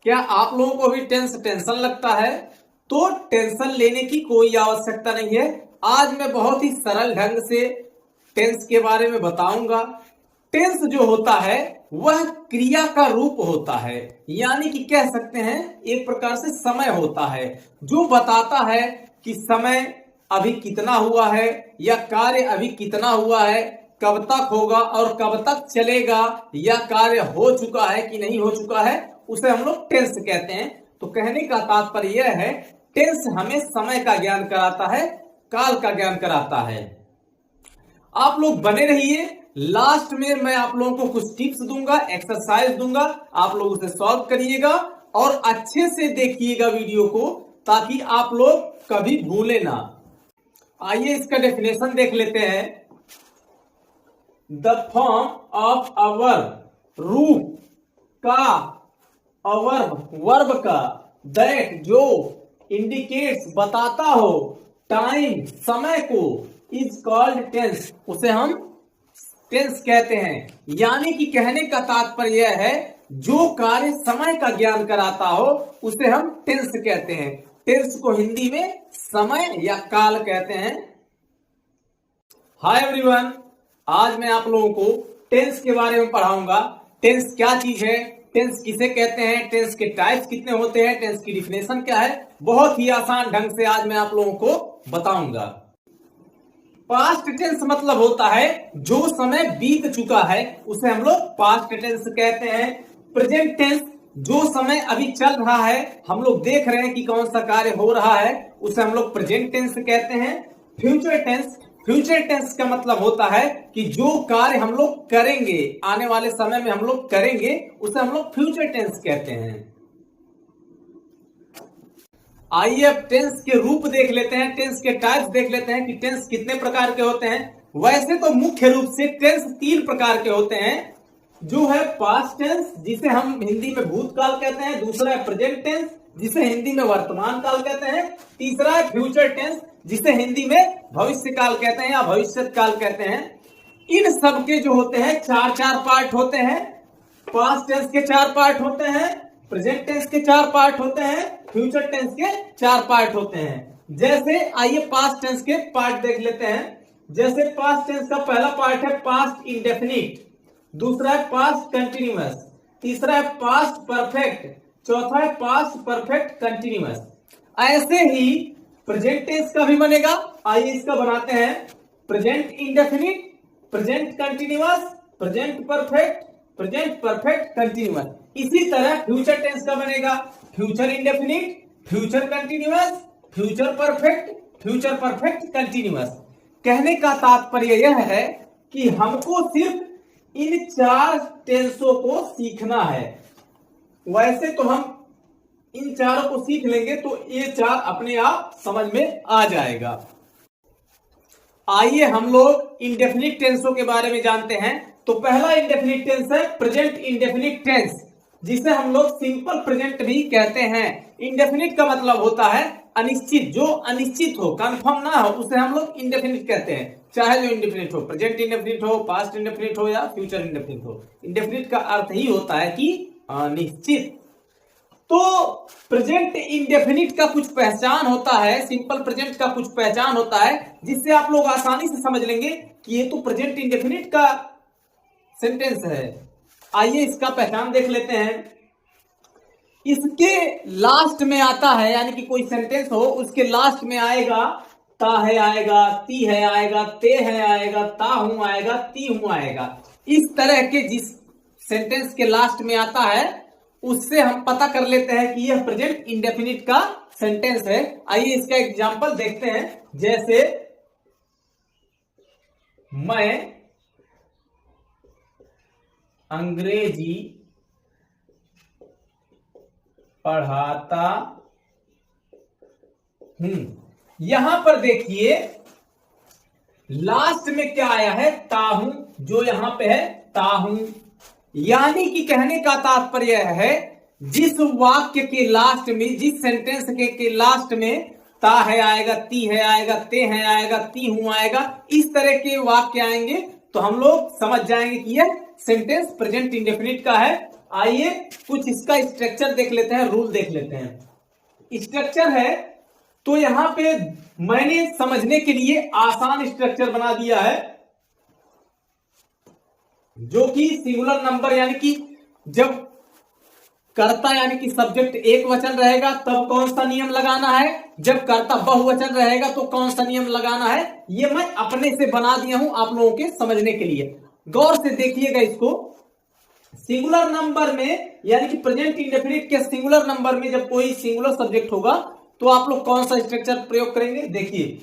क्या आप लोगों को भी टेंशन लगता है? तो टेंशन लेने की कोई आवश्यकता नहीं है। आज मैं बहुत ही सरल ढंग से टेंस के बारे में बताऊंगा। टेंस जो होता है वह क्रिया का रूप होता है, यानी कि कह सकते हैं एक प्रकार से समय होता है जो बताता है कि समय अभी कितना हुआ है या कार्य अभी कितना हुआ है, कब तक होगा और कब तक चलेगा, या कार्य हो चुका है कि नहीं हो चुका है, उसे हम लोग टेंस कहते हैं। तो कहने का तात्पर्य यह है, टेंस हमें समय का ज्ञान कराता है, काल का ज्ञान कराता है। आप लोग बने रहिए, लास्ट में मैं आप लोगों को कुछ टिप्स दूंगा, एक्सरसाइज दूंगा, आप लोग उसे सॉल्व करिएगा और अच्छे से देखिएगा वीडियो को, ताकि आप लोग कभी भूले ना। आइए इसका डेफिनेशन देख लेते हैं। The form of a verb, रूप का, वर्ब का, दैट जो, इंडिकेट्स बताता हो, टाइम समय को, इज कॉल्ड टेंस, उसे हम टेंस कहते हैं। यानी कि कहने का तात्पर्य यह है, जो कार्य समय का ज्ञान कराता हो उसे हम टेंस कहते हैं। टेंस को हिंदी में समय या काल कहते हैं। हाय एवरीवन, आज मैं आप लोगों को टेंस के बारे में पढ़ाऊंगा। टेंस क्या चीज है, टेंस किसे कहते हैं, टेंस के टाइप्स कितने होते हैं, टेंस की डिफिनेशन क्या है, बहुत ही आसान ढंग से आज मैं आप लोगों को बताऊंगा। पास्ट टेंस मतलब होता है जो समय बीत चुका है उसे हम लोग पास्ट टेंस कहते हैं। प्रेजेंट टेंस जो समय अभी चल रहा है, हम लोग देख रहे हैं कि कौन सा कार्य हो रहा है, उसे हम लोग प्रेजेंट टेंस कहते हैं। फ्यूचर टेंस, फ्यूचर टेंस का मतलब होता है कि जो कार्य हम लोग करेंगे, आने वाले समय में हम लोग करेंगे, उसे हम लोग फ्यूचर टेंस कहते हैं। आइए अब टेंस के रूप देख लेते हैं, टेंस के टाइप्स देख लेते हैं कि टेंस कितने प्रकार के होते हैं। वैसे तो मुख्य रूप से टेंस 3 प्रकार के होते हैं, जो है पास्ट टेंस जिसे हम हिंदी में भूतकाल कहते हैं, दूसरा है प्रेजेंट टेंस जिसे हिंदी में वर्तमान काल कहते हैं, तीसरा है फ्यूचर टेंस जिसे हिंदी में भविष्य काल कहते हैं या भविष्य काल कहते हैं। इन सब के जो होते हैं 4 पार्ट होते हैं। पास्ट टेंस के 4 पार्ट होते हैं, प्रेजेंट टेंस के 4 पार्ट होते हैं, फ्यूचर टेंस के 4 पार्ट होते हैं। जैसे आइए पास्ट टेंस के पार्ट देख लेते हैं। जैसे पास्ट टेंस का पहला पार्ट है पास्ट इंडेफिनिट, दूसरा है पास्ट कंटिन्यूअस, तीसरा है पास्ट परफेक्ट, चौथा है पास्ट परफेक्ट कंटिन्यूअस। ऐसे ही प्रेजेंट टेंस का भी बनेगा। आइए इसका बनाते हैं। Present indefinite, present continuous, present perfect, present perfect continuous. इसी तरह फ्यूचर टेंस का बनेगा। Future indefinite, future continuous, future perfect, future perfect continuous. कहने का तात्पर्य यह है कि हमको सिर्फ इन 4 टेंसों को सीखना है। वैसे तो हम इन चारों को सीख लेंगे तो ये 4 अपने आप समझ में आ जाएगा। आइए हम लोग इंडेफिनिट टेंसों के बारे में जानते हैं। तो पहला इंडेफिनिट टेंस है प्रेजेंट इंडेफिनिट टेंस, जिसे हम लोग सिंपल प्रेजेंट भी कहते हैं। इंडेफिनिट का मतलब होता है अनिश्चित, जो अनिश्चित हो, कंफर्म ना हो, उसे हम लोग इंडेफिनिट कहते हैं। चाहे जो इंडेफिनिट हो, प्रेजेंट इंडेफिनिट हो, पास्ट इंडेफिनिट हो या फ्यूचर इंडेफिनिट हो, इंडेफिनिट का अर्थ ही होता है कि अनिश्चित। तो प्रेजेंट इंडेफिनिट का कुछ पहचान होता है, सिंपल प्रेजेंट का कुछ पहचान होता है, जिससे आप लोग आसानी से समझ लेंगे कि ये तो प्रेजेंट इंडेफिनिट का सेंटेंस है। आइए इसका पहचान देख लेते हैं। इसके लास्ट में आता है, यानी कि कोई सेंटेंस हो उसके लास्ट में आएगा ता है आएगा, ती है आएगा, ते है आएगा, ता हूं आएगा, ती हूं आएगा। इस तरह के जिस सेंटेंस के लास्ट में आता है उससे हम पता कर लेते हैं कि यह प्रेजेंट इंडेफिनिट का सेंटेंस है। आइए इसका एग्जांपल देखते हैं। जैसे मैं अंग्रेजी पढ़ाता हूं। यहां पर देखिए लास्ट में क्या आया है, ताहूं, जो यहां पे है ताहूं। यानी कि कहने का तात्पर्य है जिस वाक्य के लास्ट में, जिस सेंटेंस के लास्ट में ता है आएगा, ती है आएगा, ते है आएगा, ती हूं आएगा, इस तरह के वाक्य आएंगे तो हम लोग समझ जाएंगे कि यह सेंटेंस प्रेजेंट इंडेफिनिट का है। आइए कुछ इसका स्ट्रक्चर देख लेते हैं, रूल देख लेते हैं। स्ट्रक्चर है तो यहां पे मैंने समझने के लिए आसान स्ट्रक्चर बना दिया है, जो कि सिंगुलर नंबर यानी कि जब कर्ता यानी कि सब्जेक्ट एक वचन रहेगा तब कौन सा नियम लगाना है, जब कर्ता बहुवचन रहेगा तो कौन सा नियम लगाना है, ये मैं अपने से बना दिया हूं आप लोगों के समझने के लिए। गौर से देखिएगा इसको। सिंगुलर नंबर में यानी कि प्रेजेंट इंडेफिनिट के सिंगुलर नंबर में जब कोई सिंगुलर सब्जेक्ट होगा तो आप लोग कौन सा स्ट्रक्चर प्रयोग करेंगे। देखिए,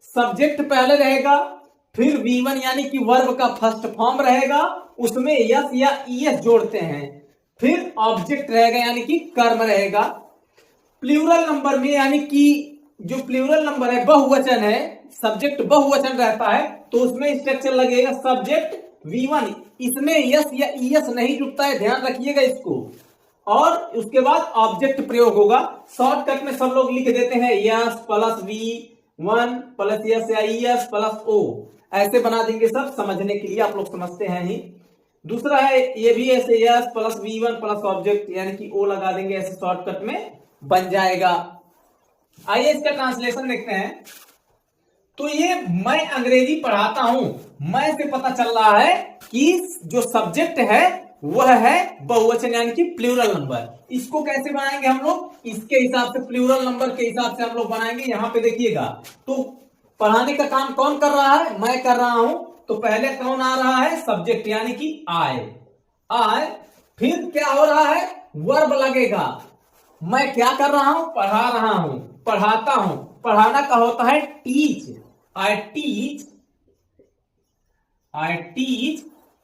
सब्जेक्ट पहले रहेगा, फिर V1 यानी कि वर्ब का फर्स्ट फॉर्म रहेगा, उसमें यस या ईएस जोड़ते हैं, फिर ऑब्जेक्ट रहेगा यानी कि कर्म रहेगा। प्लूरल नंबर में यानी कि जो प्लूरल नंबर है बहुवचन है, सब्जेक्ट बहुवचन रहता है तो उसमें स्ट्रक्चर लगेगा सब्जेक्ट V1, इसमें यस या ईएस नहीं जुड़ता है, ध्यान रखिएगा इसको। और उसके बाद ऑब्जेक्ट प्रयोग होगा। शॉर्टकट में सब लोग लिख देते हैं yes plus V1 plus yes या ईएस प्लस ओ, ऐसे बना देंगे सब समझने के लिए, आप लोग समझते हैं ही। दूसरा है ये भी ऐसे yes plus V1 plus object यानी कि ओ लगा देंगे, ऐसे शॉर्टकट में बन जाएगा। आइए इसका ट्रांसलेशन देखते हैं। तो ये मैं अंग्रेजी पढ़ाता हूं, मैं से पता चल रहा है कि जो सब्जेक्ट है वह है बहुवचन यानी कि प्लूरल नंबर। इसको कैसे बनाएंगे हम लोग, इसके हिसाब से प्लूरल नंबर के हिसाब से हम लोग बनाएंगे। यहां पे देखिएगा, तो पढ़ाने का काम कौन कर रहा है, मैं कर रहा हूं। तो पहले कौन आ रहा है, सब्जेक्ट यानी कि आई, फिर क्या हो रहा है, वर्ब लगेगा। मैं क्या कर रहा हूं, पढ़ा रहा हूं, पढ़ाता हूं। पढ़ाना का होता है टीच, आई टीच।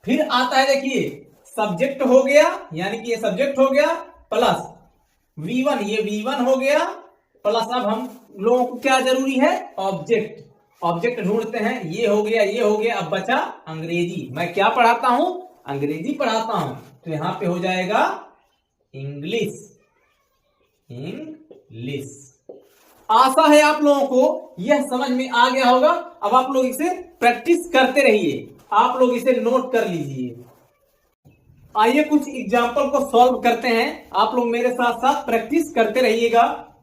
फिर आता है, देखिए सब्जेक्ट हो गया यानी कि ये सब्जेक्ट हो गया, प्लस V1, ये V1 हो गया, प्लस अब हम लोगों को क्या जरूरी है, ऑब्जेक्ट ढूंढते हैं। ये हो गया, ये हो गया, अब बचा अंग्रेजी। मैं क्या पढ़ाता हूं, अंग्रेजी पढ़ाता हूं, तो यहां पे हो जाएगा इंग्लिश। आशा है आप लोगों को यह समझ में आ गया होगा। अब आप लोग इसे प्रैक्टिस करते रहिए, आप लोग इसे नोट कर लीजिए। आइए कुछ एग्जाम्पल को सॉल्व करते हैं, आप लोग मेरे साथ साथ प्रैक्टिस करते रहिएगा।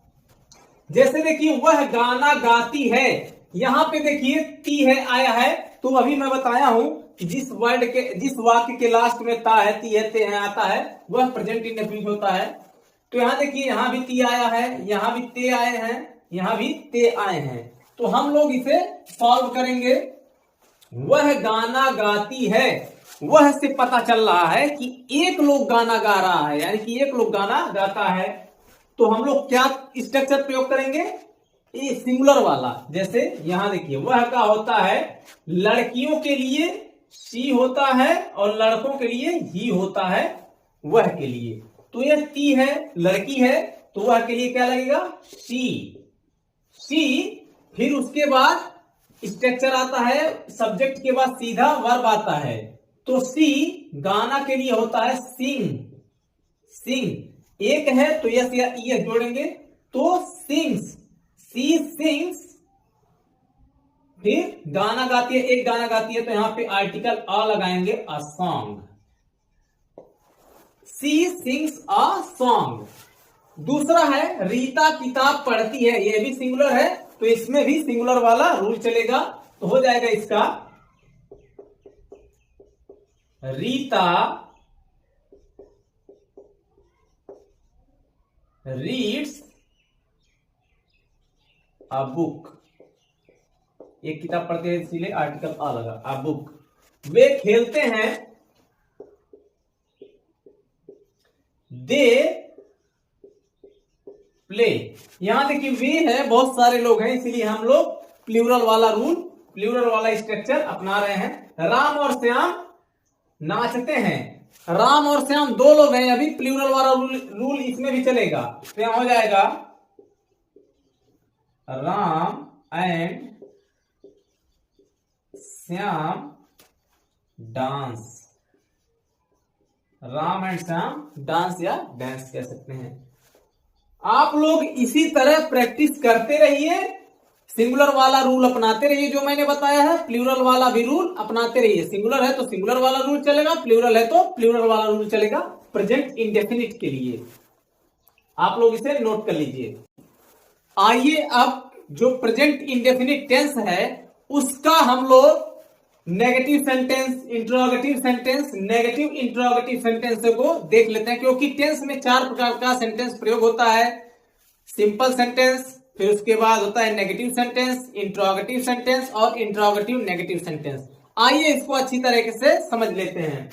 जैसे देखिए, वह गाना गाती है, यहां पे देखिए ती है आया है, तो अभी मैं बताया हूं कि जिस वाक्य के लास्ट में ता है, ती है, ते है आता है, वह प्रेजेंट इंडेफिनिट होता है। तो यहां देखिए, यहां भी ती आया है, यहां भी ते आए हैं, यहां भी ते आए हैं। तो हम लोग इसे सॉल्व करेंगे। वह गाना गाती है, वह से पता चल रहा है कि एक लोग गाना गा रहा है, यानी कि एक लोग गाना गाता है। तो हम लोग क्या स्ट्रक्चर प्रयोग करेंगे, ये सिंगुलर वाला। जैसे यहां देखिए, वह का होता है लड़कियों के लिए शी होता है और लड़कों के लिए ही होता है, वह के लिए। तो यह ती है, लड़की है, तो वह के लिए क्या लगेगा, शी। फिर उसके बाद स्ट्रक्चर आता है, सब्जेक्ट के बाद सीधा वर्ब आता है। तो सी गाना के लिए होता है सिंग। एक है तो यस या ईएस जोड़ेंगे, तो सिंग्स, सी सिंग्स। फिर गाना गाती है, एक गाना गाती है, तो यहां पे आर्टिकल अ लगाएंगे, a song. She sings a song. दूसरा है रीता किताब पढ़ती है, यह भी सिंगुलर है, तो इसमें भी सिंगुलर वाला रूल चलेगा। तो हो जाएगा इसका रीता रीड्स अ बुक। एक किताब पढ़ते हैं इसीलिए आर्टिकल आ लगा, अ बुक। वे खेलते हैं, दे प्ले। यहां देखिए वे है, बहुत सारे लोग हैं, इसीलिए हम लोग प्लूरल वाला रूल, प्लूरल वाला स्ट्रक्चर अपना रहे हैं। राम और श्याम नाचते हैं, राम और श्याम दो लोग हैं, अभी प्लूरल वाला रूल इसमें भी चलेगा। तो यहां हो जाएगा Ram and Shyam dance. Ram and Shyam dance या डांस कह सकते हैं। आप लोग इसी तरह प्रैक्टिस करते रहिए, सिंगुलर वाला रूल अपनाते रहिए जो मैंने बताया है, प्लूरल वाला भी रूल अपनाते रहिए। सिंगुलर है तो सिंगुलर वाला रूल चलेगा, प्लूरल है तो प्लूरल वाला रूल चलेगा। प्रेजेंट इंडेफिनिट के लिए। आप लोग इसे नोट कर लीजिए। आइए अब जो प्रेजेंट इंडेफिनिट टेंस है उसका हम लोग negative sentence, interrogative sentence, negative interrogative sentence को देख लेते हैं, क्योंकि टेंस में 4 प्रकार का सेंटेंस प्रयोग होता है। सिंपल सेंटेंस, फिर उसके बाद होता है नेगेटिव सेंटेंस, इंट्रोगेटिव सेंटेंस और इंट्रोगेटिव नेगेटिव सेंटेंस। आइए इसको अच्छी तरीके से समझ लेते हैं।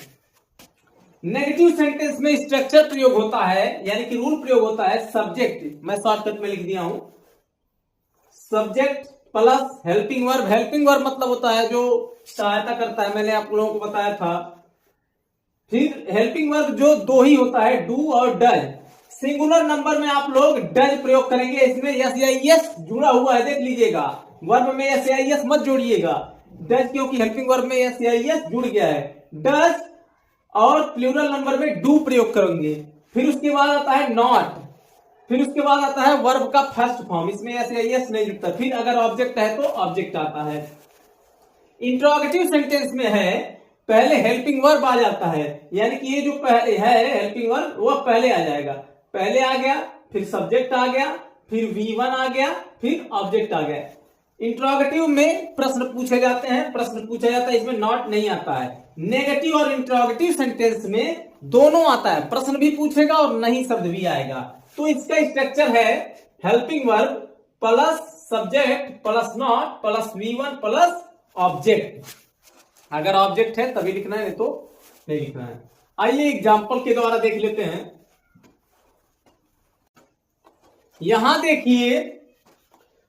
नेगेटिव सेंटेंस में स्ट्रक्चर प्रयोग होता है, यानी कि रूल प्रयोग होता है सब्जेक्ट, मैं शॉर्टकट में लिख दिया हूं, subject plus helping verb. Helping verb मतलब होता है जो सहायता करता है, मैंने आप लोगों को बताया था। फिर हेल्पिंग वर्ब जो दो ही होता है, डू और डज। सिंगुलर नंबर में आप लोग डज प्रयोग करेंगे, इसमें यस या यस जुड़ा हुआ है, देख लीजिएगा। वर्ब में यस या यस मत जोड़िएगा, डज, क्योंकि हेल्पिंग वर्ब में यस या यस जुड़ गया है। डज और प्लूरल नंबर में डू प्रयोग करेंगे। फिर उसके बाद आता है नॉट, फिर उसके बाद आता है वर्ब का फर्स्ट फॉर्म, इसमें यस या यस नहीं जुड़ता। फिर अगर ऑब्जेक्ट है तो ऑब्जेक्ट आता है। इंट्रोगेटिव सेंटेंस में है पहले हेल्पिंग वर्ब आ जाता है, यानी कि ये जो है हेल्पिंग वर्ब वो पहले आ जाएगा। पहले आ गया, फिर सब्जेक्ट आ गया, फिर V1 आ गया, फिर ऑब्जेक्ट आ गया। इंट्रोगेटिव में प्रश्न पूछे जाते हैं, प्रश्न पूछा जाता है, इसमें नॉट नहीं आता है। नेगेटिव और इंट्रोगेटिव सेंटेंस में दोनों आता है, प्रश्न भी पूछेगा और नहीं शब्द भी आएगा। तो इसका स्ट्रक्चर है helping verb plus subject plus not plus V1 plus object. अगर ऑब्जेक्ट है तभी लिखना है, नहीं तो नहीं लिखना है। आइए एग्जाम्पल के द्वारा देख लेते हैं। यहां देखिए,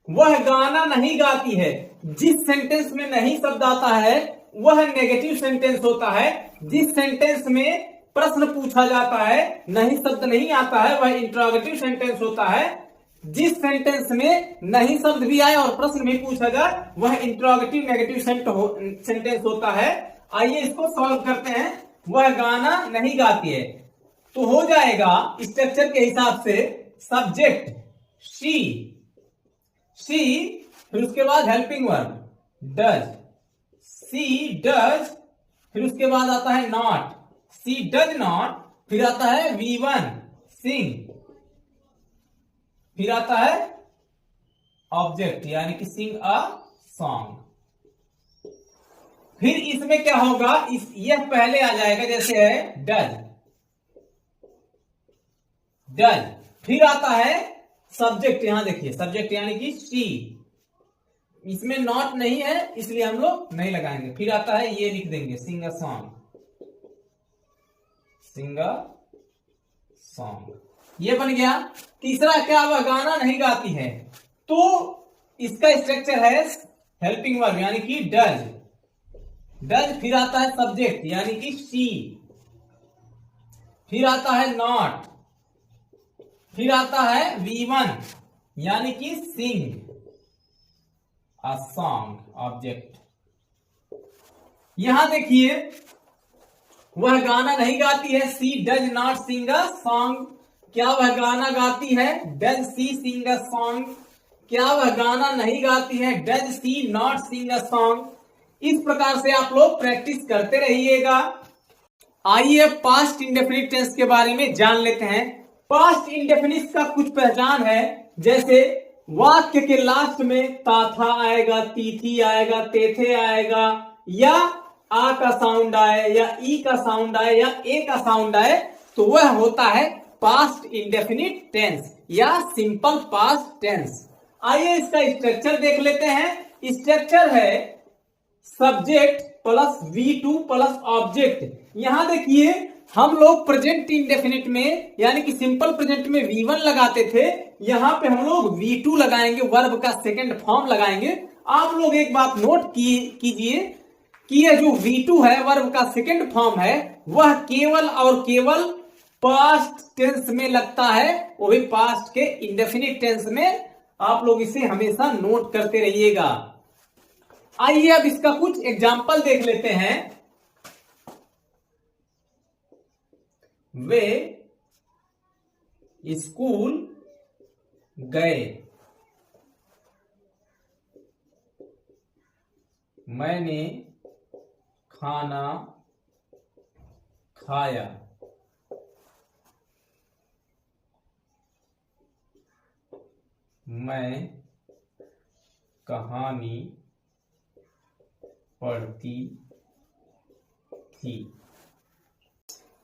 वह गाना नहीं गाती है। जिस सेंटेंस में नहीं शब्द आता है वह नेगेटिव सेंटेंस होता है। जिस सेंटेंस में प्रश्न पूछा जाता है, नहीं शब्द नहीं आता है, वह इंट्रोगेटिव सेंटेंस होता है। जिस सेंटेंस में नहीं शब्द भी आए और प्रश्न भी पूछा जाए वह इंट्रोगेटिव नेगेटिव सेंटेंस होता है। आइए इसको सॉल्व करते हैं। वह गाना नहीं गाती है, तो हो जाएगा स्ट्रक्चर के हिसाब से सब्जेक्ट शी, फिर उसके बाद helping verb does, she does, फिर उसके बाद आता है नॉट, सी डज नॉट, फिर आता है V1 सिंग, फिर आता है ऑब्जेक्ट यानी कि सिंग अ सॉन्ग। फिर इसमें क्या होगा, यह पहले आ जाएगा, जैसे है डज, डज, फिर आता है सब्जेक्ट, यहां देखिए सब्जेक्ट यानी कि शी, इसमें नॉट नहीं है इसलिए हम लोग नहीं लगाएंगे। फिर आता है, ये लिख देंगे सिंग a song, Singh a song, ये बन गया। तीसरा क्या, वह गाना नहीं गाती है, तो इसका स्ट्रक्चर है हेल्पिंग वर्ब यानी कि डज, डज, फिर आता है सब्जेक्ट यानी कि शी, फिर आता है नॉट, फिर आता है V1 यानी कि सिंग अ सॉन्ग ऑब्जेक्ट। यहां देखिए, वह गाना नहीं गाती है, she does not sing a song. क्या वह गाना गाती है, does C Singh a song. क्या वह गाना नहीं गाती है, does she not sing a song. इस प्रकार से आप लोग प्रैक्टिस करते रहिएगा। आइए पास्ट इंडेफिनिट टेंस के बारे में जान लेते हैं। पास्ट इंडेफिनिट का कुछ पहचान है, जैसे वाक्य के लास्ट में ता था आएगा, तीथी आएगा, तेथे आएगा, या आ का साउंड आए, या ई का साउंड आए, या ए का साउंड आए, तो वह होता है पास्ट इंडेफिनिट टेंस या सिंपल पास्ट टेंस। आइए इसका स्ट्रक्चर देख लेते हैं। स्ट्रक्चर है subject plus V2 plus object. यहां देखिए, हम लोग प्रेजेंट इंडेफिनिट में यानी कि सिंपल प्रेजेंट में V1 लगाते थे, यहां पे हम लोग V2 लगाएंगे, वर्ब का सेकंड फॉर्म लगाएंगे। आप लोग एक बात नोट कीजिए कि यह जो V2 है वर्ब का सेकंड फॉर्म है, वह केवल और केवल पास्ट टेंस में लगता है, वो भी पास्ट के इंडेफिनिट टेंस में। आप लोग इसे हमेशा नोट करते रहिएगा। आइए अब इसका कुछ एग्जाम्पल देख लेते हैं। वे स्कूल गए, मैंने खाना खाया, मैं कहानी पढ़ती थी।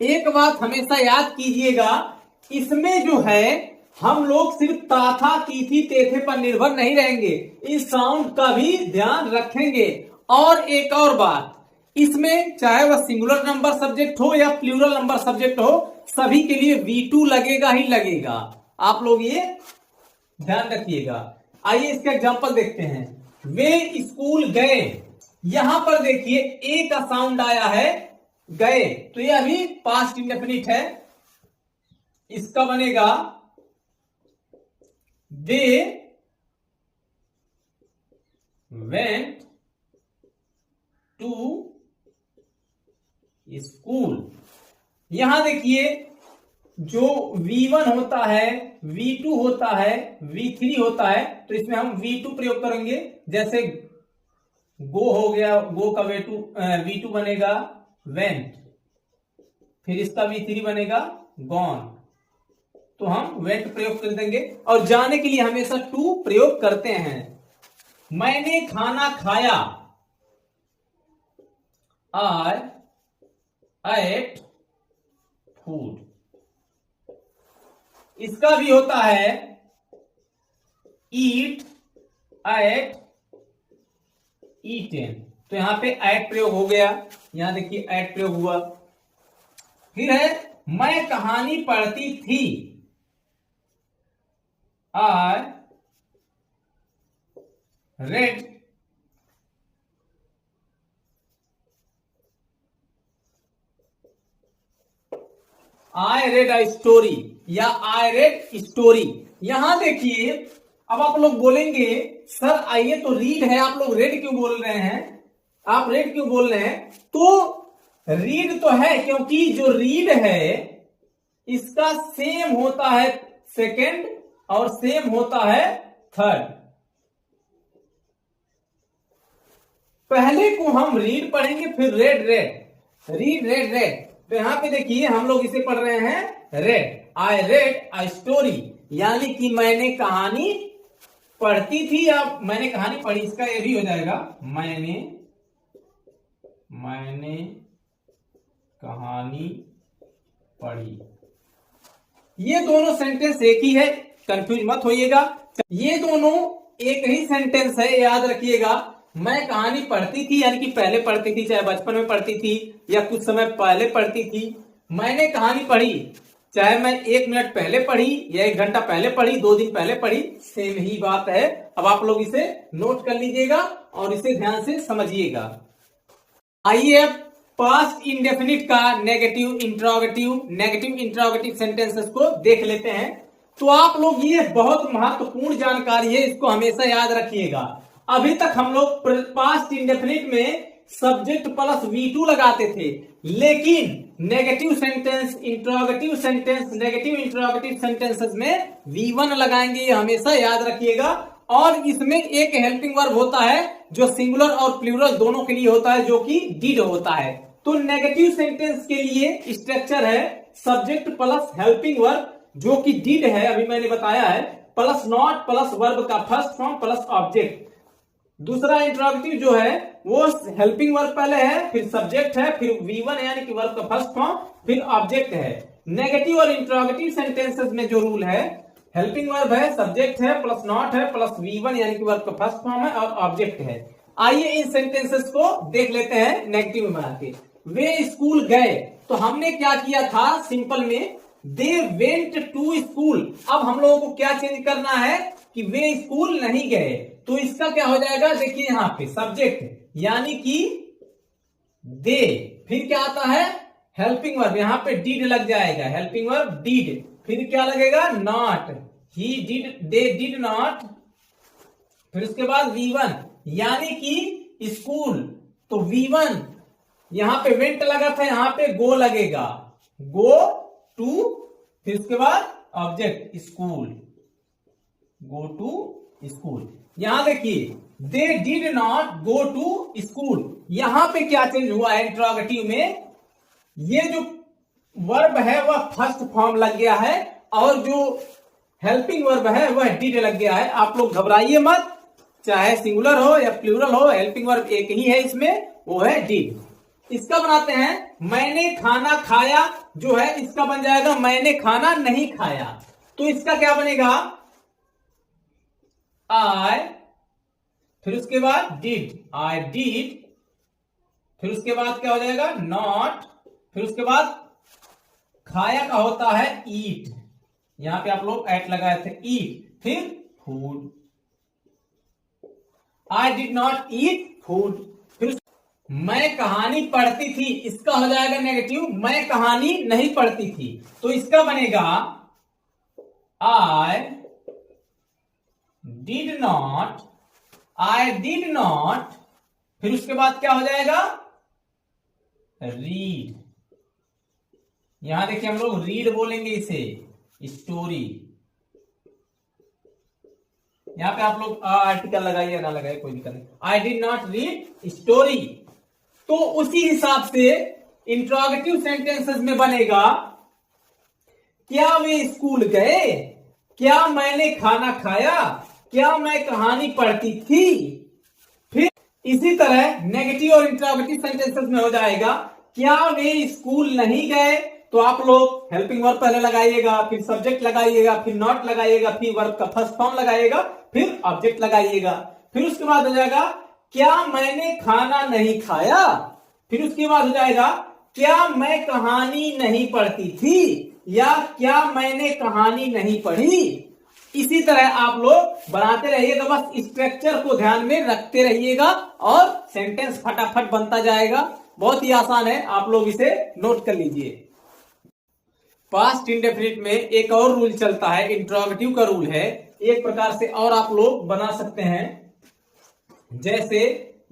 एक बात हमेशा याद कीजिएगा, इसमें जो है हम लोग सिर्फ ताथा तीथी तेथे पर निर्भर नहीं रहेंगे, इस साउंड का भी ध्यान रखेंगे। और एक और बात, इसमें चाहे वह सिंगुलर नंबर सब्जेक्ट हो या प्लूरल नंबर सब्जेक्ट हो, सभी के लिए V2 लगेगा ही लगेगा। आप लोग ये ध्यान रखिएगा। आइए इसका एग्जांपल देखते हैं। वे स्कूल गए, यहां पर देखिए ए का साउंड आया है गए, तो ये अभी पास्ट इंडेफिनिट है। इसका बनेगा दे वेंट टू स्कूल। यहां देखिए जो V1 होता है, V2 होता है, V3 होता है, तो इसमें हम V2 प्रयोग करेंगे। जैसे गो हो गया, गो का V2 बनेगा वेंट, फिर इसका V3 बनेगा गॉन, तो हम वेंट प्रयोग कर देंगे। और जाने के लिए हमेशा टू प्रयोग करते हैं। मैंने खाना खाया, आई एट फूड। इसका भी होता है ईट, एट, ईटेन, तो यहां पे एट प्रयोग हो गया। यहां देखिए एट प्रयोग हुआ। फिर है मैं कहानी पढ़ती थी, आई रेड अ स्टोरी या आई रेड स्टोरी। यहां देखिए, अब आप लोग बोलेंगे सर आइए तो रीड है, आप लोग रेड क्यों बोल रहे हैं, आप रेड क्यों बोल रहे हैं? तो रीड तो है, क्योंकि जो रीड है इसका सेम होता है सेकंड और सेम होता है थर्ड। पहले को हम रीड पढ़ेंगे, फिर रेड रीड रेड। तो यहां पे देखिए हम लोग इसे पढ़ रहे हैं red, I read a story, यानी कि मैंने कहानी पढ़ती थी या मैंने कहानी पढ़ी। इसका ये भी हो जाएगा मैंने कहानी पढ़ी। ये दोनों सेंटेंस एक ही है, कंफ्यूज मत होइएगा। ये दोनों एक ही सेंटेंस है, याद रखिएगा। मैं कहानी पढ़ती थी यानी कि पहले पढ़ती थी, चाहे बचपन में पढ़ती थी या कुछ समय पहले पढ़ती थी। मैंने कहानी पढ़ी, चाहे मैं 1 मिनट पहले पढ़ी या 1 घंटा पहले पढ़ी, 2 दिन पहले पढ़ी, सेम ही बात है। अब आप लोग इसे नोट कर लीजिएगा और इसे ध्यान से समझिएगा। आइए अब पास्ट इंडेफिनिट का नेगेटिव इंट्रोगेटिव सेंटेंसेस को देख लेते हैं। तो आप लोग, ये बहुत महत्वपूर्ण जानकारी है, इसको हमेशा याद रखिएगा। अभी तक हम लोग पास्ट इंडेफिनिट में सब्जेक्ट प्लस V2 लगाते थे, लेकिन negative sentence, interrogative sentence, negative interrogative sentences में V1 लगाएंगे, ये हमेशा याद रखिएगा। और इसमें एक हेल्पिंग वर्ब होता है जो सिंगुलर और प्लूरल दोनों के लिए होता है, जो कि डिड होता है। तो नेगेटिव सेंटेंस के लिए स्ट्रक्चर है सब्जेक्ट प्लस हेल्पिंग वर्ब, जो कि डिड है, अभी मैंने बताया है, प्लस नॉट प्लस वर्ब का फर्स्ट फॉर्म प्लस ऑब्जेक्ट। दूसरा इंट्रोगेटिव जो है वो हेल्पिंग वर्ब पहले है, फिर सब्जेक्ट है, फिर V1 यानी कि वर्ब का फर्स्ट फॉर्म, फिर ऑब्जेक्ट है। नेगेटिव और इंट्रोगेटिव सेंटेंसेस में जो रूल है, हेल्पिंग वर्ब है, सब्जेक्ट है, प्लस नॉट है, प्लस V1 यानी कि वर्ब का फर्स्ट फॉर्म है और ऑब्जेक्ट है। आइए इन सेंटेंसेस को देख लेते हैं नेगेटिव में बना के। वे स्कूल गए, तो हमने क्या किया था सिंपल में, दे वेंट टू स्कूल। अब हम लोगों को क्या चेंज करना है कि वे स्कूल नहीं गए, तो इसका क्या हो जाएगा, देखिए यहां पे सब्जेक्ट यानी कि दे, फिर क्या आता है हेल्पिंग वर्ब, यहां पे डिड लग जाएगा, हेल्पिंग वर्ब डिड, फिर क्या लगेगा not, he did, they did not, फिर उसके बाद V1 यानी कि स्कूल, तो V1 यहां पे वेंट लगा था, यहां पे गो लगेगा, गो टू, फिर उसके बाद object school, go to school. यहां देखिए they did not go to school, यहां पे क्या चेंज हुआ है इंट्रोगेटिव में, ये जो वर्ब है वह फर्स्ट फॉर्म लग गया है और जो हेल्पिंग वर्ब है वह डिड लग गया है। आप लोग घबराइए मत, चाहे सिंगुलर हो या प्लूरल हो, हेल्पिंग वर्ब एक ही है इसमें, वो है डिड। इसका बनाते हैं मैंने खाना खाया, जो है इसका बन जाएगा मैंने खाना नहीं खाया। तो इसका क्या बनेगा, आई, फिर उसके बाद डिड, आई डिड, फिर उसके बाद क्या हो जाएगा नॉट, फिर उसके बाद खाया का होता है ईट, यहां पे आप लोग एट लगाए थे ईट, फिर food, I did not eat food. फिर मैं कहानी पढ़ती थी, इसका हो जाएगा नेगेटिव, मैं कहानी नहीं पढ़ती थी। तो इसका बनेगा आई डिड नॉट, फिर उसके बाद क्या हो जाएगा रीड। यहां देखिए हम लोग रीड बोलेंगे इसे, स्टोरी। यहां पे आप लोग आर्टिकल लगाइए ना लगाइए कोई दिक्कत नहीं, I did not read story. तो उसी हिसाब से इंट्रोगेटिव सेंटेंसेस में बनेगा क्या वे स्कूल गए, क्या मैंने खाना खाया, क्या मैं कहानी पढ़ती थी। फिर इसी तरह नेगेटिव और इंट्रोगेटिव सेंटेंसेस में हो जाएगा क्या वे स्कूल नहीं गए, तो आप लोग हेल्पिंग वर्ब पहले लगाइएगा, फिर सब्जेक्ट लगाइएगा, फिर नॉट लगाइएगा, फिर वर्ब का फर्स्ट फॉर्म लगाइएगा, फिर ऑब्जेक्ट लगाइएगा। फिर उसके बाद हो जाएगा क्या मैंने खाना नहीं खाया, फिर उसके बाद हो जाएगा क्या मैं कहानी नहीं पढ़ती थी, या क्या मैंने कहानी नहीं पढ़ी। इसी तरह आप लोग बनाते रहिएगा, बस स्ट्रक्चर को ध्यान में रखते रहिएगा और सेंटेंस फटाफट बनता जाएगा। बहुत ही आसान है, आप लोग इसे नोट कर लीजिए। पास्ट इंडेफिनिट में एक और रूल चलता है, इंट्रोगेटिव का रूल है, एक प्रकार से और आप लोग बना सकते हैं। जैसे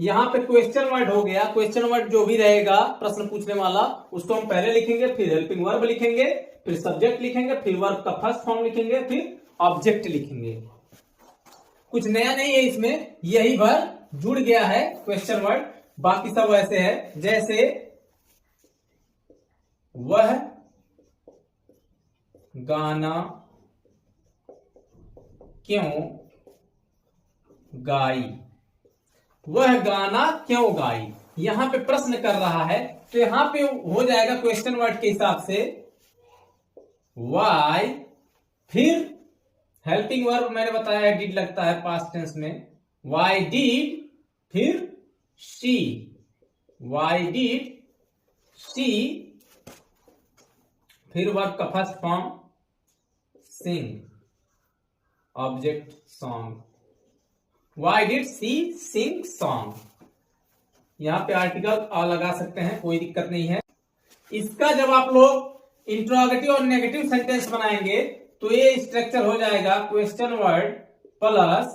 यहां पे क्वेश्चन वर्ड हो गया, क्वेश्चन वर्ड जो भी रहेगा प्रश्न पूछने वाला उसको हम पहले लिखेंगे, फिर हेल्पिंग वर्ब लिखेंगे, फिर सब्जेक्ट लिखेंगे, फिर वर्ब का फर्स्ट फॉर्म लिखेंगे, फिर ऑब्जेक्ट लिखेंगे। कुछ नया नहीं है इसमें, यही भर जुड़ गया है क्वेश्चन वर्ड, बाकी सब वैसे है। जैसे वह गाना क्यों गाई, वह गाना क्यों गाई, यहां पे प्रश्न कर रहा है, तो यहां पे हो जाएगा क्वेश्चन वर्ड के हिसाब से वाई, फिर हेल्पिंग वर्ब मैंने बताया डिड लगता है पास्ट टेंस में, वाई डिड, फिर शी, वाई डिड शी, फिर वर्ब का first form sing, object song, why did she sing song. यहां पे आर्टिकल आ लगा सकते हैं, कोई दिक्कत नहीं है। इसका जब आप लोग इंट्रोगेटिव और नेगेटिव सेंटेंस बनाएंगे तो ये स्ट्रक्चर हो जाएगा question word plus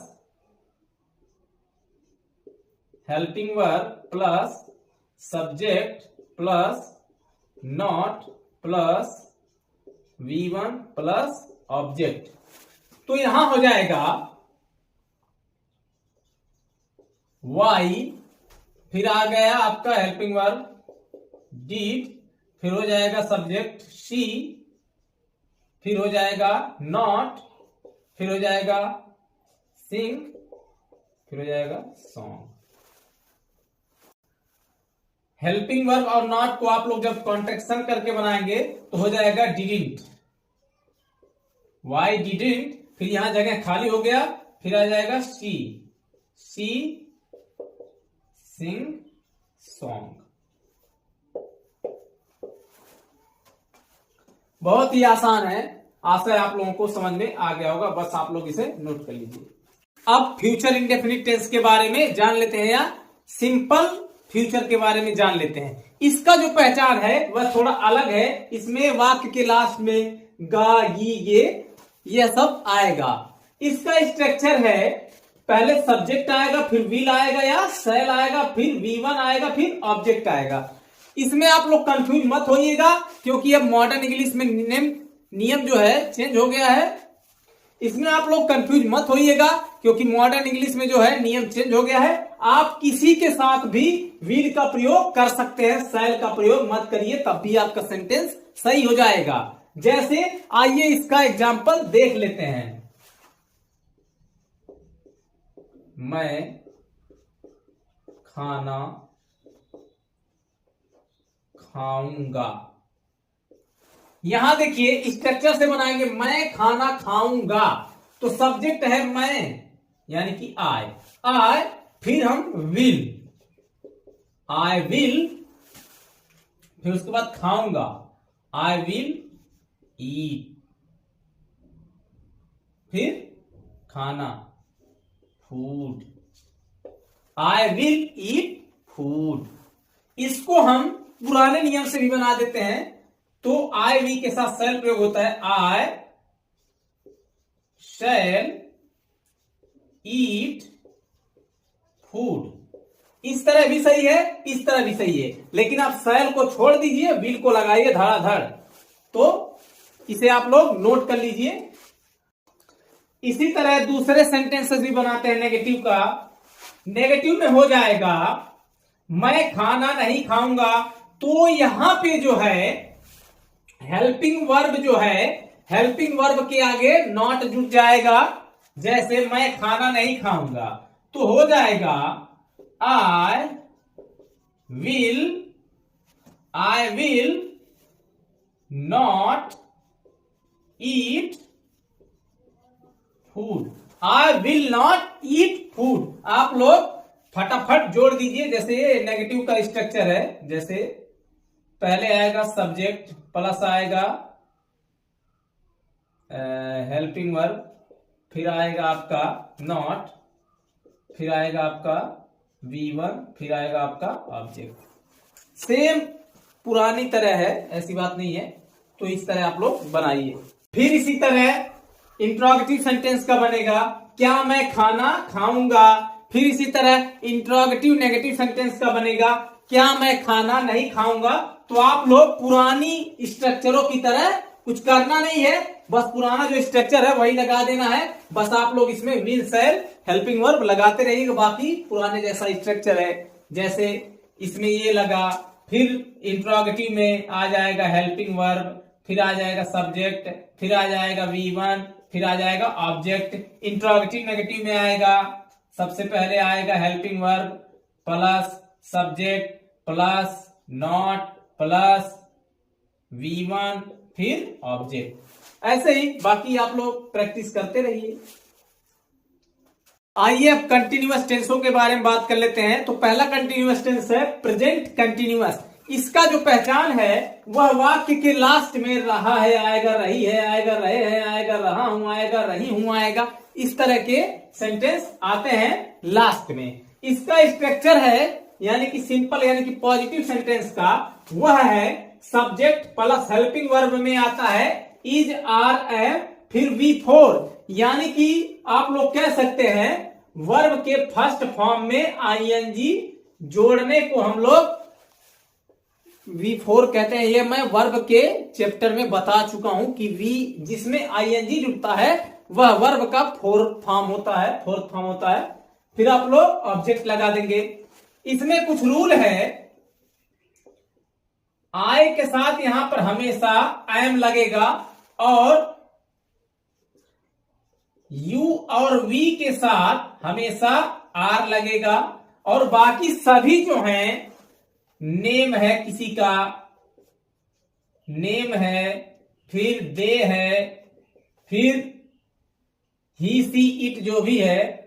helping verb plus subject plus not plus V1 plus object. तो यहां हो जाएगा वाई, फिर आ गया आपका हेल्पिंग वर्ब डिड, फिर हो जाएगा सब्जेक्ट शी, फिर हो जाएगा नॉट, फिर हो जाएगा सिंग, फिर हो जाएगा सॉन्ग। हेल्पिंग वर्ब और नॉट को आप लोग जब कॉन्ट्रैक्शन करके बनाएंगे तो हो जाएगा डिडंट, वाई डिडंट, फिर यहां जगह खाली हो गया, फिर आ जाएगा शी, शी सिंग सॉन्ग। बहुत ही आसान है, आशा है आप लोगों को समझ में आ गया होगा, बस आप लोग इसे नोट कर लीजिए। अब फ्यूचर इंडेफिनिट टेंस के बारे में जान लेते हैं, या सिंपल फ्यूचर के बारे में जान लेते हैं। इसका जो पहचान है वह थोड़ा अलग है, इसमें वाक्य के लास्ट में गा ये सब आएगा। इसका स्ट्रक्चर है पहले सब्जेक्ट आएगा, फिर विल आएगा या शैल आएगा, फिर V1 आएगा, फिर ऑब्जेक्ट आएगा। इसमें आप लोग कंफ्यूज मत होइएगा, क्योंकि अब मॉडर्न इंग्लिश में नियम जो है चेंज हो गया है। इसमें आप लोग कंफ्यूज मत होइएगा, क्योंकि मॉडर्न इंग्लिश में जो है नियम चेंज हो गया है। आप किसी के साथ भी विल का प्रयोग कर सकते हैं, शैल का प्रयोग मत करिए, तब भी आपका सेंटेंस सही हो जाएगा। जैसे आइए इसका एग्जाम्पल देख लेते हैं। मैं खाना खाऊंगा। यहां देखिए स्ट्रक्चर से बनाएंगे, मैं खाना खाऊंगा, तो सब्जेक्ट है मैं यानी कि आई, फिर हम विल, आई विल, फिर उसके बाद खाऊंगा, आई विल ईट, फिर खाना food, I will eat food. इसको हम पुराने नियम से भी बना देते हैं, तो आई वी के साथ शैल प्रयोग होता है, आई शैल ईट फूड। इस तरह भी सही है, इस तरह भी सही है, लेकिन आप शैल को छोड़ दीजिए, विल को लगाइए धड़ाधड़। तो इसे आप लोग नोट कर लीजिए। इसी तरह दूसरे सेंटेंसेस भी बनाते हैं नेगेटिव का। नेगेटिव में हो जाएगा मैं खाना नहीं खाऊंगा, तो यहां पे जो है हेल्पिंग वर्ब जो है, हेल्पिंग वर्ब के आगे नॉट जुड़ जाएगा। जैसे मैं खाना नहीं खाऊंगा तो हो जाएगा आई will not eat food, I will not eat food. आप लोग फटाफट जोड़ दीजिए। जैसे नेगेटिव का स्ट्रक्चर है, जैसे पहले आएगा सब्जेक्ट प्लस आएगा हेल्पिंग वर्ब, फिर आएगा आपका नॉट, फिर आएगा आपका V1, फिर आएगा आपका ऑब्जेक्ट। सेम पुरानी तरह है, ऐसी बात नहीं है। तो इस तरह आप लोग बनाइए। फिर इसी तरह इंट्रोगेटिव सेंटेंस का बनेगा, क्या मैं खाना खाऊंगा। फिर इसी तरह इंट्रोगेटिव नेगेटिव सेंटेंस का बनेगा, क्या मैं खाना नहीं खाऊंगा। तो आप लोग पुरानी स्ट्रक्चरों की तरह कुछ करना नहीं है, बस पुराना जो स्ट्रक्चर है वही लगा देना है। बस आप लोग इसमें विल शैल हेल्पिंग वर्ब लगाते रहिएगा, बाकी पुराने जैसा स्ट्रक्चर है। जैसे इसमें ये लगा, फिर इंट्रोगेटिव में आ जाएगा हेल्पिंग वर्ब, फिर आ जाएगा सब्जेक्ट, फिर आ जाएगा V1, फिर आ जाएगा ऑब्जेक्ट। इंट्रोगेटिव नेगेटिव में आएगा, सबसे पहले आएगा helping verb plus subject plus not plus V1, फिर ऑब्जेक्ट। ऐसे ही बाकी आप लोग प्रैक्टिस करते रहिए। आइए अब कंटिन्यूअस टेंसों के बारे में बात कर लेते हैं। तो पहला कंटिन्यूअस टेंस है प्रेजेंट कंटिन्यूअस। इसका जो पहचान है वह वाक्य के लास्ट में रहा है, आएगा, रही है, आएगा, रहे हैं, आएगा, रहा हूं, आएगा, रही हूं, आएगा। इस तरह के सेंटेंस आते हैं लास्ट में। इसका स्ट्रक्चर है यानी कि सिंपल यानी कि पॉजिटिव सेंटेंस का, वह है सब्जेक्ट प्लस हेल्पिंग वर्ब में आता है इज, आर, एम, फिर V4। यानी कि आप लोग कह सकते हैं वर्ब के फर्स्ट फॉर्म में आईएनजी जोड़ने को हम लोग V4 कहते हैं। ये मैं वर्ब के चैप्टर में बता चुका हूं कि V जिसमें आईएनजी जुड़ता है वह वर्ब का फोर्थ फॉर्म होता है। फिर आप लोग ऑब्जेक्ट लगा देंगे। इसमें कुछ रूल है, आई के साथ यहां पर हमेशा एम लगेगा और यू और वी के साथ हमेशा आर लगेगा, और बाकी सभी जो हैं, नेम है किसी का, नेम है, फिर दे है, फिर ही सी इट जो भी है,